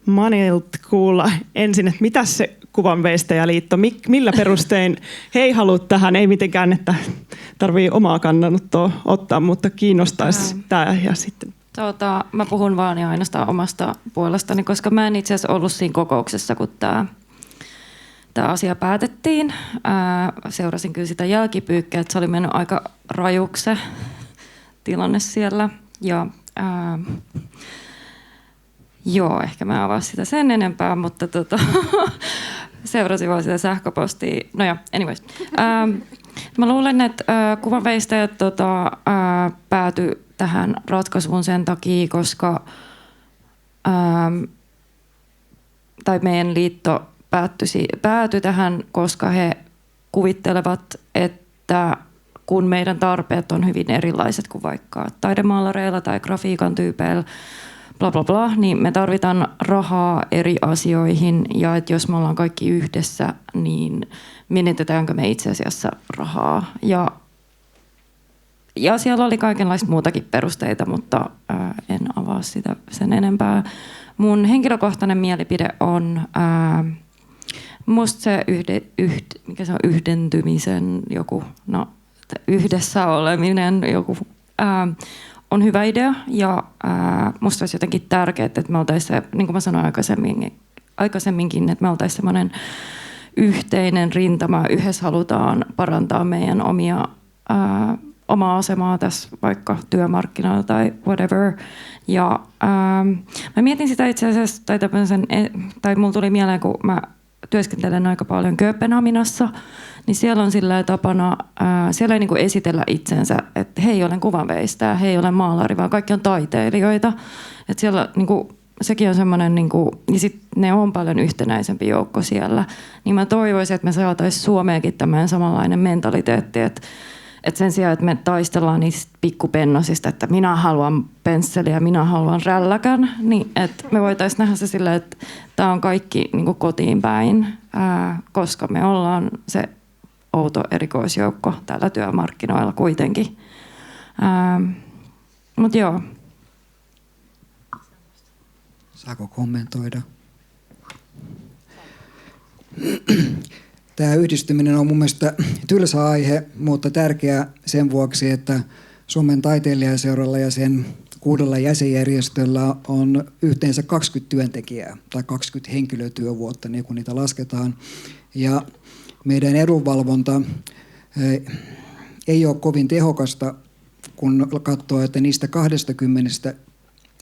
S1: Manilta kuulla ensin, että mitä se Kuvanveistäjäliitto, millä perustein he ei halua tähän, ei mitenkään, että tarvii omaa kannanottoa ottaa, mutta kiinnostaisi tämä ja sitten.
S2: Mä puhun vaan ja ainoastaan omasta puolestani, koska mä en itse asiassa ollut siinä kokouksessa, kun tämä asia päätettiin. Seurasin kyllä sitä jälkipyykkiä, että se oli mennyt aika rajuksi se tilanne siellä. Ja joo, ehkä mä avaan sitä sen enempää, mutta seurasin vaan sitä sähköpostia. No joo, anyways. Mä luulen, että kuvanveistäjät päätyi tähän ratkaisuun sen takia, koska tai meidän liitto päätyi tähän, koska he kuvittelevat, että kun meidän tarpeet on hyvin erilaiset kuin vaikka taidemaalareilla tai grafiikan tyypeillä, bla bla bla, niin me tarvitaan rahaa eri asioihin, ja että jos me ollaan kaikki yhdessä, niin menetetäänkö me itse asiassa rahaa. Ja siellä oli kaikenlaista muutakin perusteita, mutta en avaa sitä sen enempää. Mun henkilökohtainen mielipide on, musta se mikä se on, yhdentymisen joku, no yhdessä oleminen joku, on hyvä idea, ja musta olisi jotenkin tärkeää, että me oltaisiin, niin kuin mä sanoin aikaisemminkin, että me oltaisiin semmoinen yhteinen rintama, yhdessä halutaan parantaa meidän omaa asemaa tässä vaikka työmarkkinoilla tai whatever. Ja mä mietin sitä itse asiassa, tai mulla tuli mieleen, kun mä työskentelen aika paljon Kööpenhaminassa, niin siellä on sillä tapana, siellä ei niin kuin esitellä itsensä, että hei, olen kuvanveistäjä, hei, olen maalari, vaan kaikki on taiteilijoita. Että siellä niin kuin, sekin on semmoinen, niin kuin, ja sitten ne on paljon yhtenäisempi joukko siellä. Niin mä toivoisin, että me saataisiin Suomeenkin tämmöinen samanlainen mentaliteetti, että sen sijaan, että me taistellaan niistä pikkupennosista, että minä haluan pensseliä, minä haluan rälläkän, niin että me voitaisiin nähdä se silleen, että tämä on kaikki niin kuin kotiin päin, koska me ollaan se outo erikoisjoukko täällä työmarkkinoilla kuitenkin. Mutta joo.
S4: Saako kommentoida? Tämä yhdistyminen on mun mielestä tylsä aihe, mutta tärkeä sen vuoksi, että Suomen taiteilijaseuralla ja sen 6 jäsenjärjestöllä on yhteensä 20 työntekijää tai 20 henkilötyövuotta, niin kuin niitä lasketaan. Ja meidän edunvalvonta ei ole kovin tehokasta, kun katsoo, että niistä 20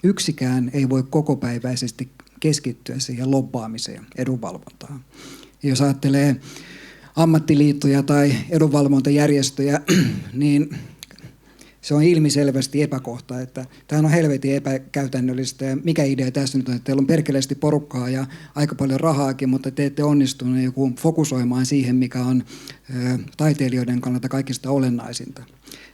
S4: yksikään ei voi kokopäiväisesti keskittyä siihen lobbaamiseen, edunvalvontaan. Jos ajattelee ammattiliittoja tai edunvalvontajärjestöjä, niin se on ilmiselvästi epäkohta, että tämä on helvetin epäkäytännöllistä ja mikä idea tässä nyt on, että teillä on perkeleesti porukkaa ja aika paljon rahaakin, mutta te ette onnistuneet joku fokusoimaan siihen, mikä on taiteilijoiden kannalta kaikista olennaisinta.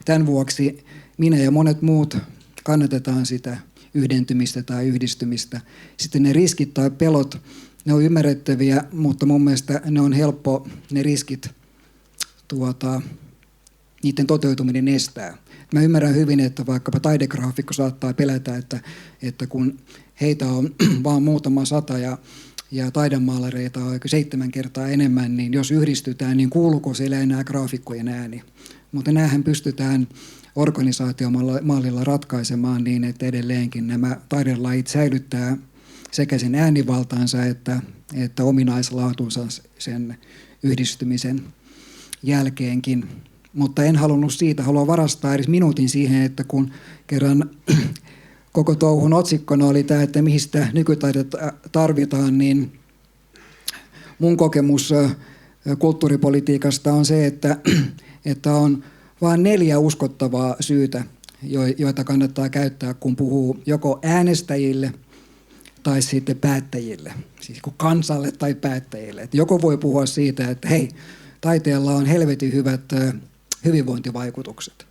S4: Tämän vuoksi minä ja monet muut kannatetaan sitä yhdentymistä tai yhdistymistä. Sitten ne riskit tai pelot, ne on ymmärrettäviä, mutta mun mielestä ne on helppo, ne riskit, niiden toteutuminen estää. Mä ymmärrän hyvin, että vaikkapa taidegraafikko saattaa pelätä, että kun heitä on vaan muutama 100 ja taidemaalareita on 7 kertaa enemmän, niin jos yhdistytään, niin kuuluuko siellä enää graafikkojen ääni? Mutta näähän pystytään organisaatiomallilla ratkaisemaan niin, että edelleenkin nämä taidelajit säilyttää sekä sen äänivaltaansa että ominaislaatunsa sen yhdistymisen jälkeenkin. Mutta en halunnut siitä, haluan varastaa edes minuutin siihen, että kun kerran koko touhun otsikkona oli tämä, että mihin sitä nykytaidetta tarvitaan, niin mun kokemus kulttuuripolitiikasta on se, että on vain 4 uskottavaa syytä, joita kannattaa käyttää, kun puhuu joko äänestäjille tai sitten päättäjille, siis kansalle tai päättäjille. Et joko voi puhua siitä, että hei, taiteella on helvetin hyvät hyvinvointivaikutukset.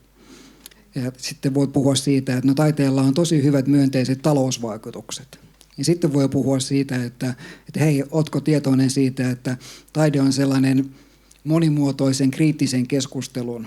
S4: Ja sitten voi puhua siitä, että no, taiteella on tosi hyvät myönteiset talousvaikutukset. Ja sitten voi puhua siitä, että hei, ootko tietoinen siitä, että taide on sellainen monimuotoisen kriittisen keskustelun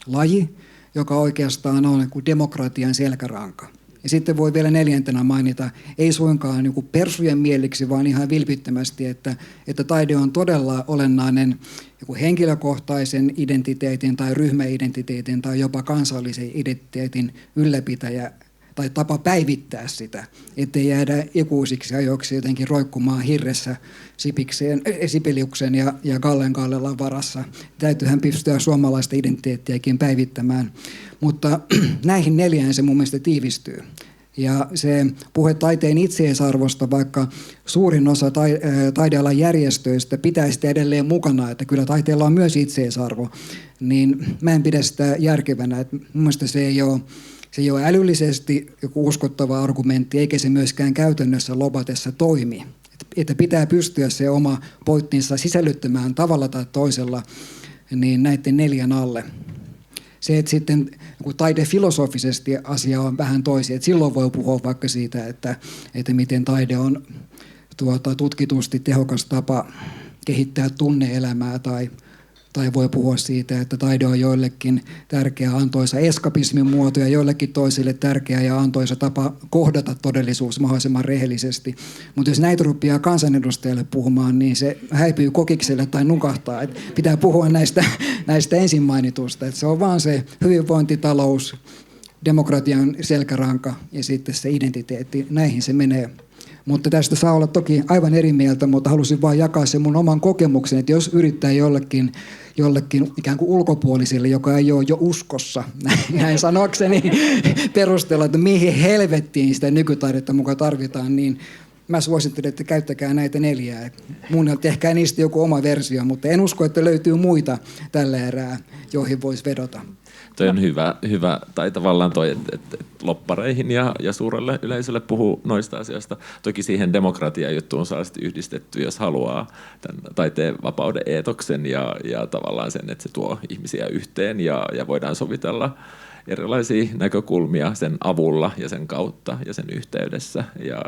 S4: laji, joka oikeastaan on kuin demokratian selkäranka. Ja sitten voi vielä 4. mainita, ei suinkaan niin kuin persujen mieliksi, vaan ihan vilpittömästi, että taide on todella olennainen joku henkilökohtaisen identiteetin tai ryhmäidentiteetin tai jopa kansallisen identiteetin ylläpitäjä tai tapa päivittää sitä, ettei jäädä ikuisiksi ajoiksi jotenkin roikkumaan hirressä Sibeliuksen ja Gallen Gallelan varassa. Täytyyhän pystyä suomalaista identiteettiäkin päivittämään. Mutta näihin 4 se mun mielestä tiivistyy. Ja se puhe taiteen itseisarvosta, vaikka suurin osa taidealan järjestöistä pitää sitä edelleen mukana, että kyllä taiteella on myös itseisarvo, niin mä en pidä sitä järkevänä. Mun mielestä se ei ole älyllisesti joku uskottava argumentti, eikä se myöskään käytännössä lobatessa toimi. Että pitää pystyä se oma pointtinsa sisällyttämään tavalla tai toisella niin näiden 4 alle. Se, että sitten taidefilosofisesti asia on vähän toisia, että silloin voi puhua vaikka siitä, että miten taide on tutkitusti tehokas tapa kehittää tunne-elämää tai voi puhua siitä, että taide on joillekin tärkeä antoisa eskapismin muoto ja joillekin toisille tärkeä ja antoisa tapa kohdata todellisuus mahdollisimman rehellisesti. Mutta jos näitä rupeaa kansanedustajalle puhumaan, niin se häipyy kokikselle tai nukahtaa. Et pitää puhua näistä ensin mainitusta. Et se on vaan se hyvinvointitalous, demokratian selkäranka ja sitten se identiteetti. Näihin se menee. Mutta tästä saa olla toki aivan eri mieltä, mutta halusin vain jakaa sen mun oman kokemuksen, että jos yrittää jollekin ikään kuin ulkopuoliselle, joka ei ole jo uskossa, näin sanokseni, perustella, että mihin helvettiin sitä nykytaidetta mukaan tarvitaan, niin mä suosittelen, että käyttäkää näitä 4. Mun tehkää niistä joku oma versio, mutta en usko, että löytyy muita tällä erää, joihin voisi vedota.
S5: Toi on hyvä tai tavallaan toi, että loppareihin ja suurelle yleisölle puhuu noista asioista. Toki siihen demokratia-juttuun saa sitten yhdistetty, jos haluaa tämän taiteen vapauden eetoksen ja tavallaan sen, että se tuo ihmisiä yhteen ja voidaan sovitella erilaisia näkökulmia sen avulla ja sen kautta ja sen yhteydessä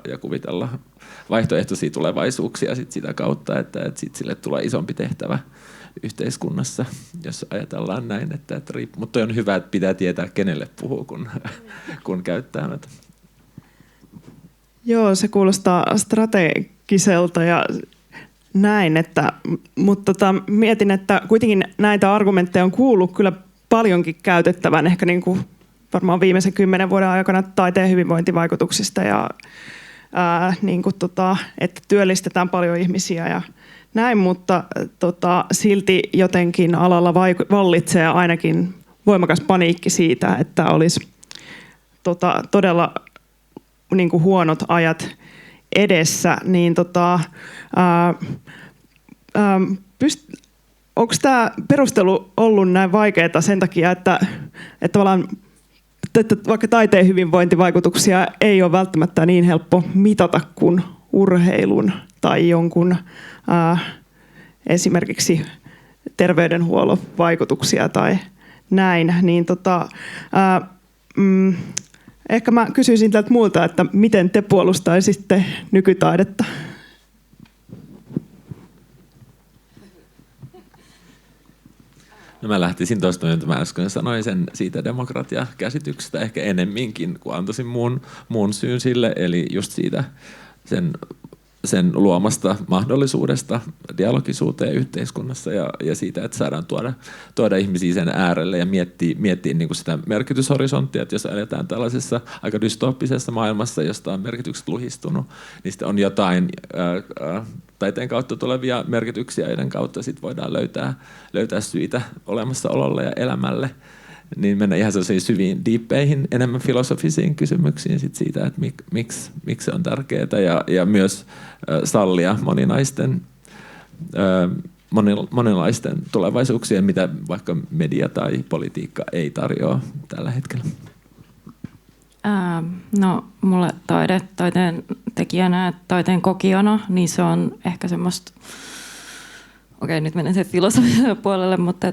S5: ja kuvitella vaihtoehtoisia tulevaisuuksia sit sitä kautta, että sit sille tulee isompi tehtävä yhteiskunnassa, jos ajatellaan näin, että mutta on hyvä, että pitää tietää, kenelle puhuu, kun käyttää näitä.
S1: Joo, se kuulostaa strategiselta ja näin, mutta mietin, että kuitenkin näitä argumentteja on kuullut kyllä paljonkin käytettävän ehkä niin kuin varmaan viimeisen 10 vuoden aikana taiteen hyvinvointivaikutuksista ja niin kuin että työllistetään paljon ihmisiä ja näin, mutta silti jotenkin alalla vallitsee ainakin voimakas paniikki siitä, että olisi todella niin kuin huonot ajat edessä, niin onko tämä perustelu ollut näin vaikeaa sen takia, että tavallaan että vaikka taiteen hyvinvointivaikutuksia ei ole välttämättä niin helppo mitata kuin urheilun tai jonkun esimerkiksi terveydenhuollon vaikutuksia tai näin, niin ehkä mä kysyisin tältä muulta, että miten te puolustaisitte nykytaidetta?
S5: No mä lähtisin tuosta, mitä mä äsken sanoin sen siitä demokratiakäsityksestä ehkä enemminkin, kun antaisin muun syyn sille, eli just siitä sen luomasta mahdollisuudesta dialogisuuteen yhteiskunnassa ja siitä, että saadaan tuoda ihmisiä sen äärelle ja miettiä niin kuin sitä merkityshorisonttia, että jos eletään tällaisessa aika dystooppisessa maailmassa, josta on merkitykset luhistunut, niin sitten on jotain taiteen kautta tulevia merkityksiä, joiden kautta sit voidaan löytää syitä olemassaololle ja elämälle. Niin mennä ihan sellaisiin syviin diippeihin, enemmän filosofisiin kysymyksiin sit siitä, että miksi se on tärkeää ja myös sallia monenlaisten tulevaisuuksien, mitä vaikka media tai politiikka ei tarjoa tällä hetkellä.
S2: No mulle taiteen tekijänä ja taiteen kokijana, niin se on ehkä semmoista, okei, nyt menen sen filosofian puolelle, mutta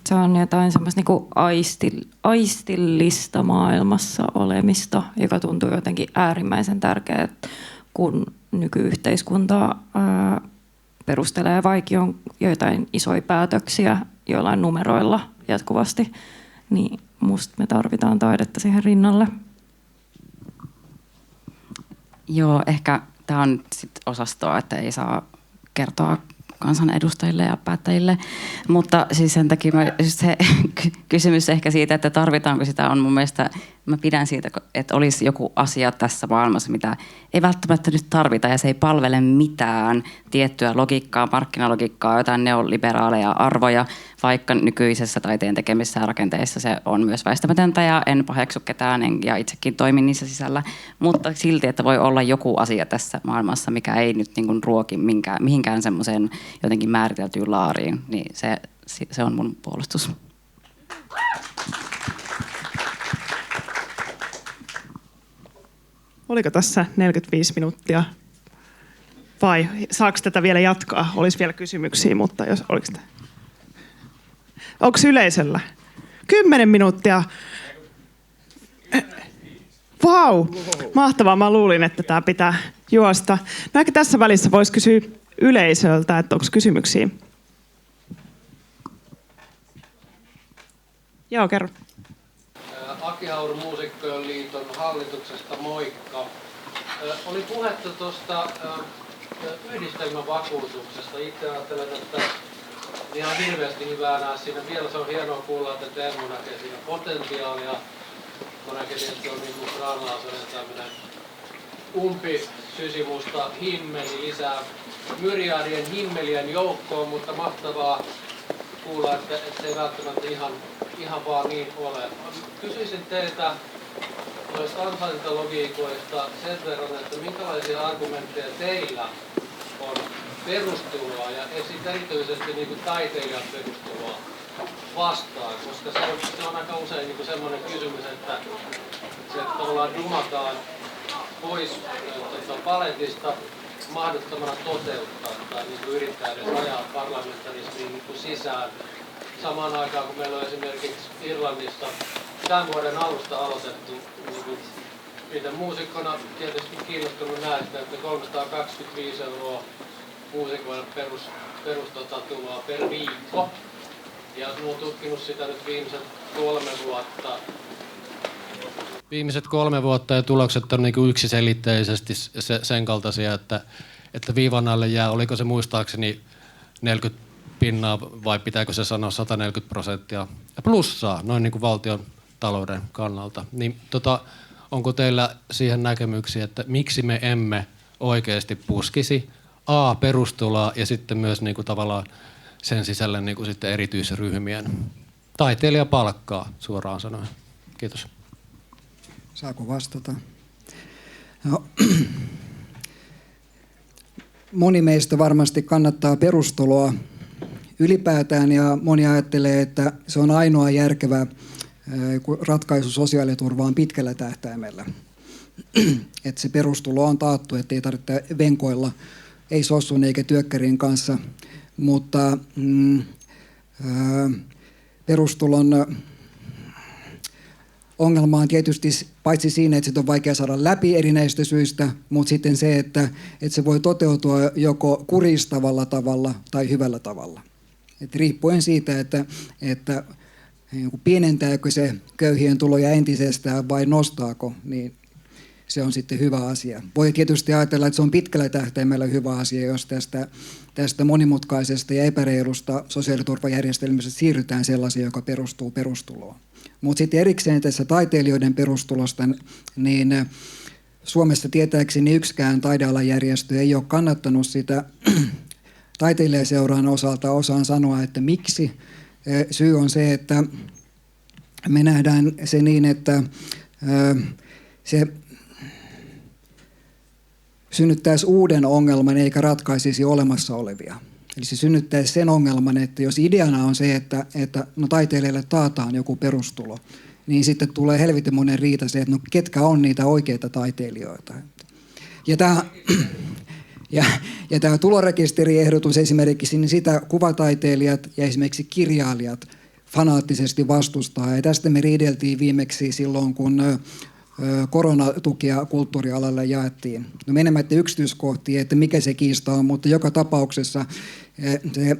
S2: se on jotain semmoista niinku aistillista maailmassa olemista, joka tuntuu jotenkin äärimmäisen tärkeää, kun nykyyhteiskunta perustelee vaikka joitain isoja päätöksiä joillain numeroilla jatkuvasti, niin musta me tarvitaan taidetta siihen rinnalle.
S3: Joo, ehkä tämä on sit osastoa, että ei saa kertoa kansanedustajille ja päättäjille, mutta siis sen takia se kysymys ehkä siitä, että tarvitaanko sitä, on mun mielestä, mä pidän siitä, että olisi joku asia tässä maailmassa, mitä ei välttämättä nyt tarvita ja se ei palvele mitään tiettyä logiikkaa, markkinalogiikkaa, jotain neoliberaaleja arvoja, vaikka nykyisessä taiteen tekemisessä ja rakenteissa se on myös väistämätöntä ja en paheksu ketään ja itsekin toimin niissä sisällä, mutta silti, että voi olla joku asia tässä maailmassa, mikä ei nyt niin kuin ruoki mihinkään semmoiseen jotenkin määriteltyyn laariin, niin se on mun puolustus.
S1: Oliko tässä 45 minuuttia? Vai saako tätä vielä jatkaa? Olisi vielä kysymyksiä, mutta jos oliko tämä? Onko yleisöllä? 10 minuuttia. Vau, mahtavaa. Mä luulin, että tämä pitää juosta. No ehkä tässä välissä voisi kysyä yleisöltä, että onko kysymyksiä? Joo, kerro.
S6: Aki Hauru Muusikkojen liiton hallituksesta, moikka. Oli puhetta tuosta yhdistelmävakuutuksesta. Itse ajattelen, että ihan hirveästi hyvää näe siinä. Vielä se on hienoa kuulla, että Teemu näkee siinä potentiaalia. Mä näkisin, että se on niin kuin Grahn-Laasonen tämmöinen umpisysimusta himmeli lisää myriadien himmelien joukkoon, mutta mahtavaa kuulla, että se ei välttämättä ihan vaan niin ole. Kysyisin teiltä noista ansaintalogiikoista sen verran, että minkälaisia argumentteja teillä on perustuloa ja erityisesti niin kuin taiteilijan perustuloa vastaan, koska se on aika usein niin kuin semmoinen kysymys, että se tavallaan dumataan pois paletista mahdottomana toteuttaa tai niin kuin yrittää edes ajaa parlamentarismiin niin kuin sisään. Samaan aikaan, kun meillä on esimerkiksi Irlannissa tämän vuoden alusta aloitettu, niin itse muusikkona tietysti kiinnostunut näistä, että 325 € muusikoille perustuloa per viikko. Ja olen tutkinut sitä nyt viimeiset 3 vuotta.
S7: Viimeiset 3 vuotta ja tulokset on niin yksiselitteisesti sen kaltaisia, että viivan alle jää, oliko se muistaakseni 40 pinnaa vai pitääkö se sanoa 140% plussaa noin niin kuin valtion talouden kannalta. Niin, onko teillä siihen näkemyksiä, että miksi me emme oikeasti puskisi perustuloa ja sitten myös niin kuin tavallaan sen sisällä niin kuin sitten erityisryhmien taiteilijapalkkaa suoraan sanoen? Kiitos.
S4: Saako vastata? No, moni meistä varmasti kannattaa perustuloa ylipäätään ja moni ajattelee, että se on ainoa järkevä ratkaisu sosiaaliturvaan pitkällä tähtäimellä. Että se perustulo on taattu, ettei tarvitse venkoilla, ei sossun eikä työkkärin kanssa, mutta perustulon ongelma on tietysti paitsi siinä, että se on vaikea saada läpi erinäistä syistä, mutta sitten se, että se voi toteutua joko kuristavalla tavalla tai hyvällä tavalla. Et riippuen siitä, että pienentääkö se köyhien tuloja entisestään vai nostaako, niin se on sitten hyvä asia. Voi tietysti ajatella, että se on pitkällä tähtäimellä hyvä asia, jos tästä monimutkaisesta ja epäreilusta sosiaaliturvajärjestelmästä siirrytään sellaisiin, joka perustuu perustuloon. Mutta sitten erikseen tässä taiteilijoiden perustulosta, niin Suomessa tietääkseni yksikään taidealan järjestö ei ole kannattanut sitä. Taiteilijaseuran osalta osaan sanoa, että miksi. Syy on se, että me nähdään se niin, että se synnyttäisi uuden ongelman eikä ratkaisisi olemassa olevia. Eli se synnyttäisi sen ongelman, että jos ideana on se, että no taiteilijalle taataan joku perustulo, niin sitten tulee helvetin monen riita se, että no ketkä on niitä oikeita taiteilijoita. Ja tämä tulorekisteriehdotus esimerkiksi, niin sitä kuvataiteilijat ja esimerkiksi kirjailijat fanaattisesti vastustaa. Ja tästä me riideltiin viimeksi silloin, kun koronatukia kulttuurialalle jaettiin. No menemättä yksityiskohtiin, että mikä se kiista on, mutta joka tapauksessa se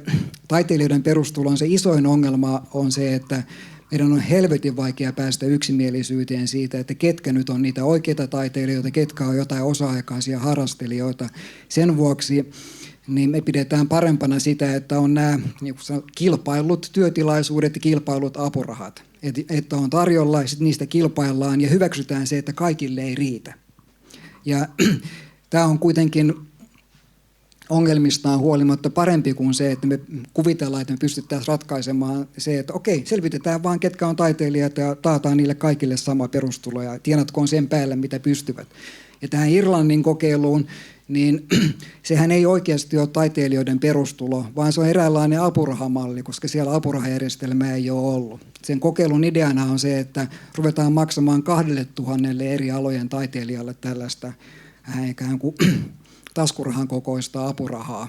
S4: taiteilijoiden perustulon se isoin ongelma on se, että meidän on helvetin vaikea päästä yksimielisyyteen siitä, että ketkä nyt on niitä oikeita taiteilijoita, ketkä on jotain osa-aikaisia harrastelijoita. Sen vuoksi niin me pidetään parempana sitä, että on nämä niin kilpailut työtilaisuudet ja kilpailut apurahat. Että on tarjolla ja sitten niistä kilpaillaan ja hyväksytään se, että kaikille ei riitä. Ja tämä on kuitenkin ongelmistaan huolimatta parempi kuin se, että me kuvitellaan, että me pystyttäisiin ratkaisemaan se, että okei, selvitetään vaan ketkä on taiteilijat ja taataan niille kaikille sama perustulo ja tienatkoon sen päälle, mitä pystyvät. Ja tähän Irlannin kokeiluun, niin sehän ei oikeasti ole taiteilijoiden perustulo, vaan se on eräänlainen apurahamalli, koska siellä apurahajärjestelmää ei ole ollut. Sen kokeilun ideana on se, että ruvetaan maksamaan 2,000 eri alojen taiteilijalle tällaista ikään kuin taskurahan kokoista apurahaa.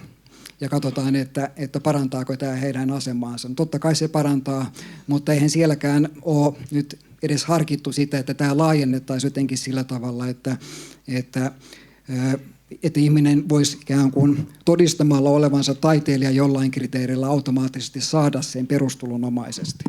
S4: Ja katsotaan, että parantaako tämä heidän asemaansa. Totta kai se parantaa, mutta eihän sielläkään ole nyt edes harkittu sitä, että tämä laajennettaisiin jotenkin sillä tavalla, että ihminen voisi ikään kuin todistamalla olevansa taiteilija jollain kriteerillä automaattisesti saada sen perustulonomaisesti.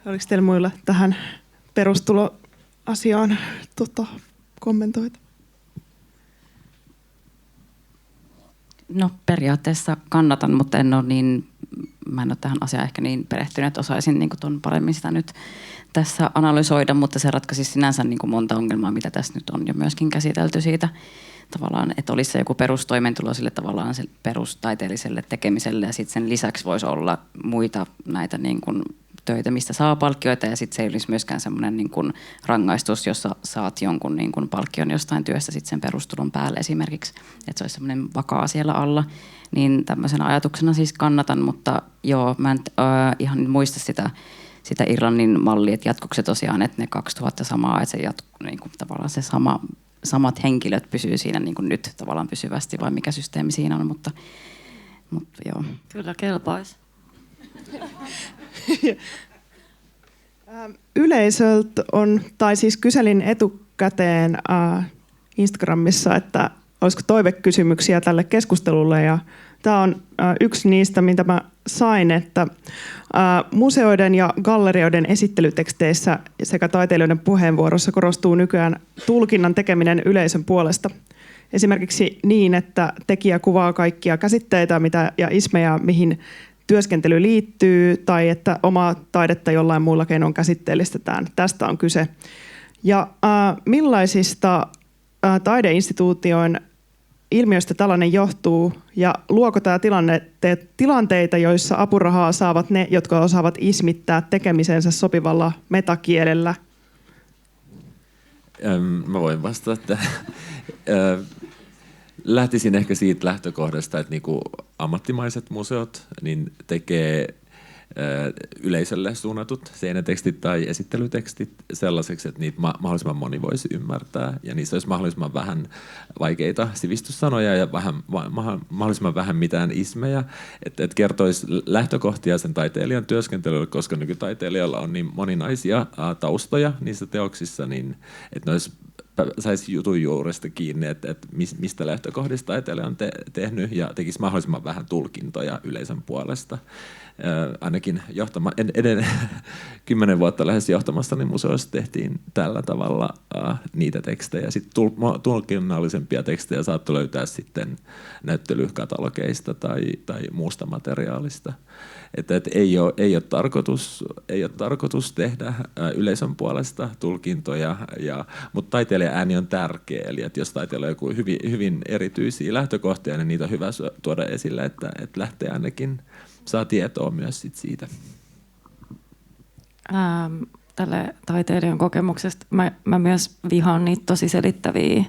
S1: Oliko teillä muilla tähän perustuloasiaan kommentoita?
S3: No periaatteessa kannatan, mutta mä en ole tähän asiaan ehkä niin perehtynyt, että osaisin niin kuin paremmin sitä nyt tässä analysoida, mutta se ratkaisi sinänsä niin kuin monta ongelmaa, mitä tässä nyt on jo myöskin käsitelty siitä tavallaan, että olisi se joku perustoimeentulo sille tavallaan sille perustaiteelliselle tekemiselle ja sitten sen lisäksi voisi olla muita näitä niin kuin töitä, mistä saa palkkioita ja sitten se ei olisi myöskään semmoinen niin kuin rangaistus, jossa saat jonkun niin kuin palkkion jostain työstä sitten sen perustulon päälle esimerkiksi, että se olisi semmoinen vakaa siellä alla, niin tämmöisenä ajatuksena siis kannatan, mutta joo, mä en ihan muista sitä Irlannin mallia, että jatkuuko se tosiaan, että ne 2000 samaa, että se niin kuin tavallaan se samat henkilöt pysyy siinä niin kuin nyt tavallaan pysyvästi vai mikä systeemi siinä on, mutta joo.
S2: Kyllä kelpaisi.
S1: Yleisöltä kyselin etukäteen Instagramissa, että olisiko toivekysymyksiä tälle keskustelulle ja Tämä on yksi niistä, mitä mä sain, että museoiden ja gallerioiden esittelyteksteissä sekä taiteilijoiden puheenvuorossa korostuu nykyään tulkinnan tekeminen yleisön puolesta. Esimerkiksi niin, että tekijä kuvaa kaikkia käsitteitä ja ismejä, mihin työskentely liittyy, tai että omaa taidetta jollain muulla keinoin käsitteellistetään. Tästä on kyse. Ja millaisista taideinstituutioiden ilmiöistä tällainen johtuu, ja luoko tämä tilanteita, joissa apurahaa saavat ne, jotka osaavat ismittää tekemisensä sopivalla metakielellä?
S5: Mä voin vastata. Lähtisin ehkä siitä lähtökohdasta, että niinku ammattimaiset museot niin tekee yleisölle suunnatut seinätekstit tai esittelytekstit sellaiseksi, että niitä mahdollisimman moni voisi ymmärtää. Ja niissä olisi mahdollisimman vähän vaikeita sivistyssanoja ja mahdollisimman vähän mitään ismejä. Että kertoisi lähtökohtia sen taiteilijan työskentelylle, koska nykytaiteilijalla on niin moninaisia taustoja niissä teoksissa, niin että ne olisi saisi jutun juuresta kiinni, että mistä lähtökohdista taiteilija on tehnyt ja tekisi mahdollisimman vähän tulkintoja yleisön puolesta. Ainakin 10 vuotta lähes johtamassani museoissa tehtiin tällä tavalla niitä tekstejä. Sitten tulkinnallisempia tekstejä saattoi löytää sitten näyttelykatalogeista tai muusta materiaalista. Että ei ole tarkoitus tehdä yleisön puolesta tulkintoja, mutta taiteilijan ääni on tärkeä. Eli että jos taiteilija on joku hyvin erityisiä lähtökohtia, niin niitä on hyvä tuoda esille, että lähtee ainakin saa tietoa myös siitä.
S2: Tälle taiteilijan kokemuksesta mä myös vihaan niitä tosi selittäviä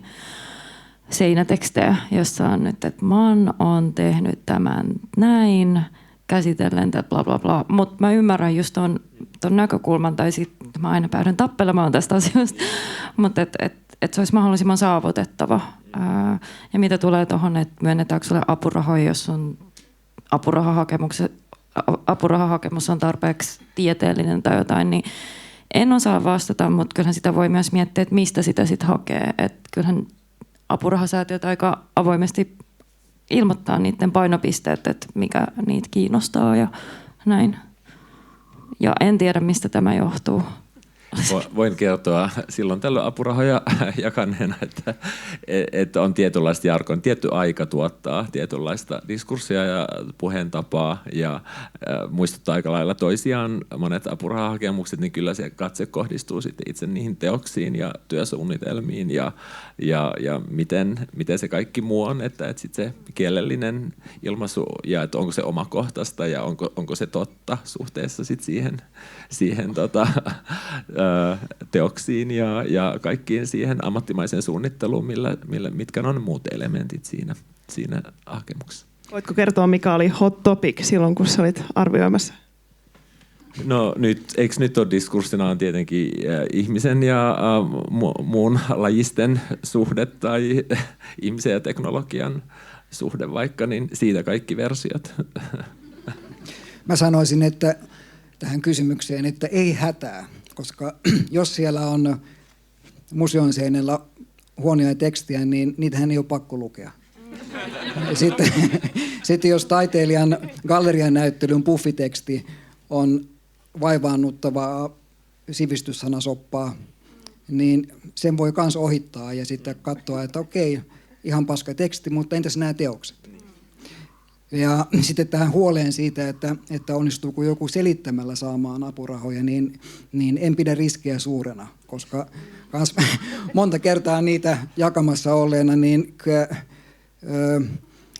S2: seinätekstejä, jossa on nyt, että mä oon tehnyt tämän näin, käsitellen tätä bla bla bla. Mutta mä ymmärrän just ton näkökulman, tai sitten mä aina päädyn tappelemaan tästä asiasta, mutta et se olisi mahdollisimman saavutettava. Ja mitä tulee tuohon, että myönnetäänkö sulle apurahoja, jos on apurahahakemus on tarpeeksi tieteellinen tai jotain, niin en osaa vastata, mutta kyllähän sitä voi myös miettiä, että mistä sitä sitten hakee. Että kyllähän apurahasäätiöt aika avoimesti ilmoittaa niiden painopisteet, että mikä niitä kiinnostaa ja näin. Ja en tiedä, mistä tämä johtuu.
S5: Voin kertoa silloin tällöin apurahoja jakaneena, että on tietynlaista jargon. Tietty aika tuottaa tietynlaista diskurssia ja puheen tapaa ja muistuttaa aika lailla toisiaan monet apurahahakemukset, niin kyllä se katse kohdistuu sitten itse niihin teoksiin ja työsuunnitelmiin ja miten se kaikki muu on, että sitten se kielellinen ilmaisu ja että onko se omakohtaista ja onko se totta suhteessa sitten siihen teoksiin ja kaikkiin siihen ammattimaiseen suunnitteluun, mitkä on muut elementit siinä hakemuksessa.
S1: Voitko kertoa, mikä oli hot topic silloin, kun sä olit arvioimassa?
S5: No eikö nyt ole diskurssina on tietenkin ihmisen ja muun lajisten suhde tai ihmisen ja teknologian suhde vaikka, niin siitä kaikki versiot.
S4: Mä sanoisin, että tähän kysymykseen, että ei hätää, koska jos siellä on museon seinällä huonoja tekstiä, niin niitähän ei ole pakko lukea. Ja sitten jos taiteilijan gallerian näyttelyn puffiteksti on vaivaannuttavaa sivistyssanasoppaa, niin sen voi myös ohittaa ja sitten katsoa, että okei, ihan paska teksti, mutta entäs nämä teokset? Ja sitten tähän huoleen siitä, että onnistuuko joku selittämällä saamaan apurahoja, niin en pidä riskiä suurena, koska monta kertaa niitä jakamassa olleena, niin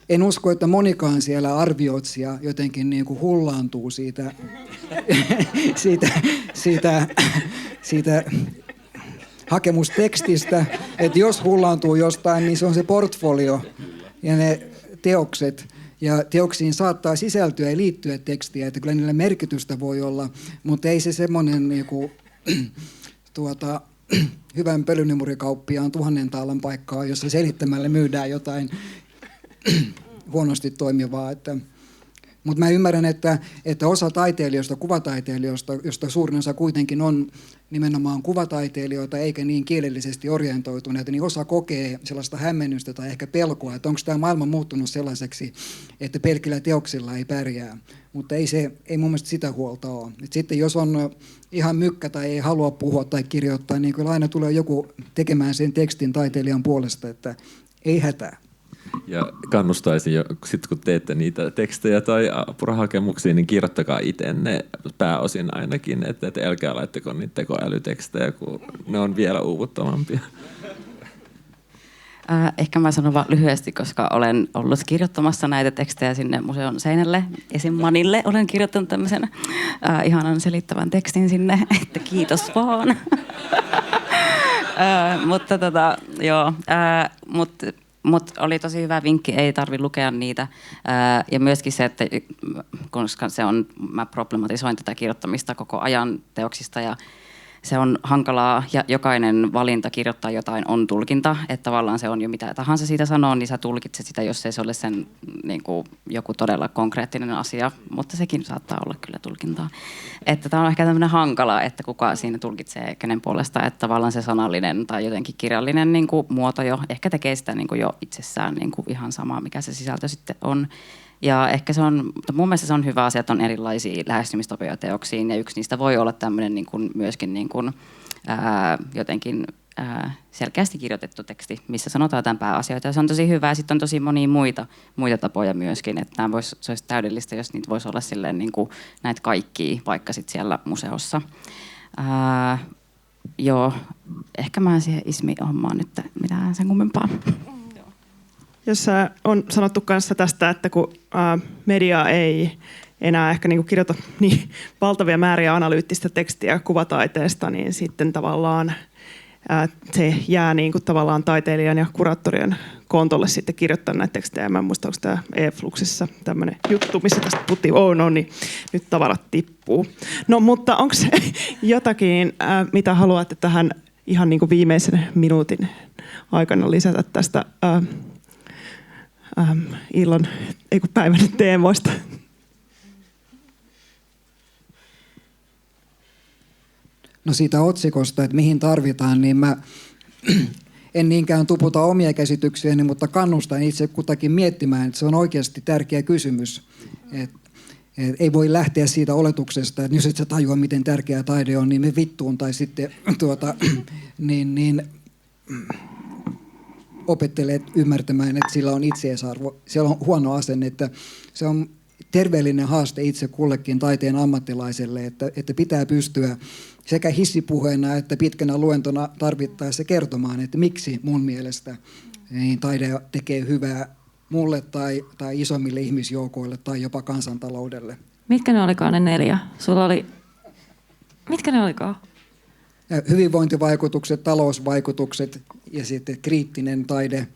S4: en usko, että monikaan siellä arvioitsija jotenkin niin kuin hullaantuu siitä hakemustekstistä, että jos hullaantuu jostain, niin se on se portfolio ja ne teokset. Ja teoksiin saattaa sisältyä ja liittyä tekstiä, että kyllä niillä merkitystä voi olla, mutta ei se semmoinen niinku, hyvän pölynimurikauppiaan 1000 taalan paikkaa, jossa selittämällä myydään jotain huonosti toimivaa. Että Mutta mä ymmärrän, että osa taiteilijoista, kuvataiteilijoista, josta suurin osa kuitenkin on nimenomaan kuvataiteilijoita eikä niin kielellisesti orientoituneita, niin osa kokee sellaista hämmennystä tai ehkä pelkoa, että onko tämä maailma muuttunut sellaiseksi, että pelkillä teoksilla ei pärjää. Mutta ei mun mielestä sitä huolta ole. Et sitten jos on ihan mykkä tai ei halua puhua tai kirjoittaa, niin kyllä aina tulee joku tekemään sen tekstin taiteilijan puolesta, että ei hätää.
S5: Ja kannustaisin jo, sit kun teette niitä tekstejä tai apurahakemuksia, niin kirjoittakaa itse ne pääosin ainakin, että älkää laittako niitä tekoälytekstejä, kun ne on vielä uuvuttavampia.
S3: Ehkä mä sanon vaan lyhyesti, koska olen ollut kirjoittamassa näitä tekstejä sinne museon seinälle. Esim. Manille olen kirjoittanut tämmöisen ihanan selittävän tekstin sinne, että kiitos vaan. Mutta oli tosi hyvä vinkki, ei tarvitse lukea niitä. Ja myöskin se, että koska mä problematisoin tätä kirjoittamista koko ajan teoksista ja se on hankalaa ja jokainen valinta kirjoittaa jotain on tulkinta, että tavallaan se on jo mitä tahansa siitä sanoo, niin sä tulkitset sitä, jos ei se ole sen niin kuin joku todella konkreettinen asia, mutta sekin saattaa olla kyllä tulkintaa. Että tämä on ehkä tämmöinen hankala, että kuka siinä tulkitsee kenen puolesta, että tavallaan se sanallinen tai jotenkin kirjallinen niin kuin muoto jo ehkä tekee sitä niin kuin jo itsessään niin kuin ihan samaa, mikä se sisältö sitten on. Ja ehkä mun mielestä se on hyvä asia, että on erilaisia lähestymistapoja teoksiin, ja yksi niistä voi olla tämmöinen niin kuin myöskin niin kuin, jotenkin selkeästi kirjoitettu teksti, missä sanotaan jotain pääasioita, ja se on tosi hyvä, ja sitten on tosi monia muita tapoja myöskin, että se olisi täydellistä, jos niitä voisi olla silleen niin kuin näitä kaikkia, vaikka sitten siellä museossa. Joo, ehkä mä en siihen ismi-hommaan nyt mitään sen kummempaa.
S1: Jos on sanottu kanssa tästä, että kun media ei enää ehkä niin kuin kirjoita niin valtavia määriä analyyttistä tekstiä kuvataiteesta, niin sitten tavallaan se jää niin kuin tavallaan taiteilijan ja kuraattorien kontolle sitten kirjoittaa näitä tekstejä. Mä en muista, onko tämä E-Fluxissa tämmöinen juttu, missä tästä puhuttiin, niin nyt tavarat tippuu. No mutta onko se jotakin, mitä haluatte tähän ihan niin kuin viimeisen minuutin aikana lisätä tästä päivän teemoista?
S4: No siitä otsikosta, että mihin tarvitaan, niin mä en niinkään tuputa omia käsityksiäni, mutta kannustan itse kutakin miettimään, että se on oikeasti tärkeä kysymys. Ei voi lähteä siitä oletuksesta, että jos et sä tajua, miten tärkeä taide on, niin me vittuun tai sitten opettelee ymmärtämään, että sillä on itseisarvo. Siellä on huono asenne, että se on terveellinen haaste itse kullekin taiteen ammattilaiselle, että pitää pystyä sekä hissipuheena että pitkänä luentona tarvittaessa kertomaan, että miksi mun mielestä niin taide tekee hyvää mulle tai isommille ihmisjoukoille tai jopa kansantaloudelle.
S2: Mitkä ne olikaan ne 4? Mitkä ne olikaan?
S4: Hyvinvointivaikutukset, talousvaikutukset ja sitten kriittinen taide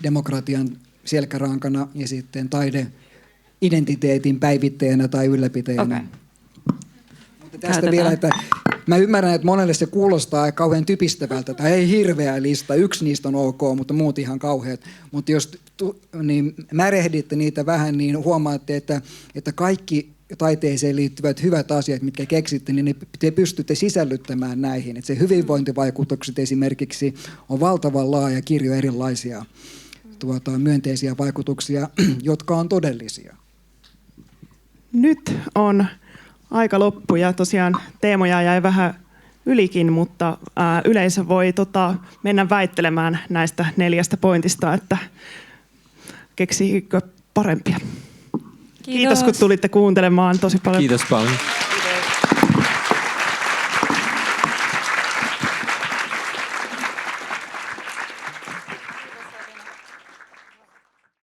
S4: demokratian selkärankana ja sitten taide identiteetin päivittäjänä tai ylläpitäjänä.
S2: Okay.
S4: Mutta tästä vielä, että mä ymmärrän, että monelle se kuulostaa kauhean typistävältä, tai ei hirveä lista, yksi niistä on ok, mutta muut ihan kauheat. Mutta jos niin märehditte niitä vähän, niin huomaatte, että kaikki taiteeseen liittyvät hyvät asiat, mitkä keksitte, niin te pystytte sisällyttämään näihin. Että se hyvinvointivaikutukset esimerkiksi on valtavan laaja kirjo erilaisia myönteisiä vaikutuksia, jotka on todellisia.
S1: Nyt on aika loppu ja tosiaan teemoja jäi vähän ylikin, mutta yleisö voi mennä väittelemään näistä 4 pointista, että keksikö parempia. Kiitos kun tulitte kuuntelemaan tosi paljon.
S5: Kiitos paljon.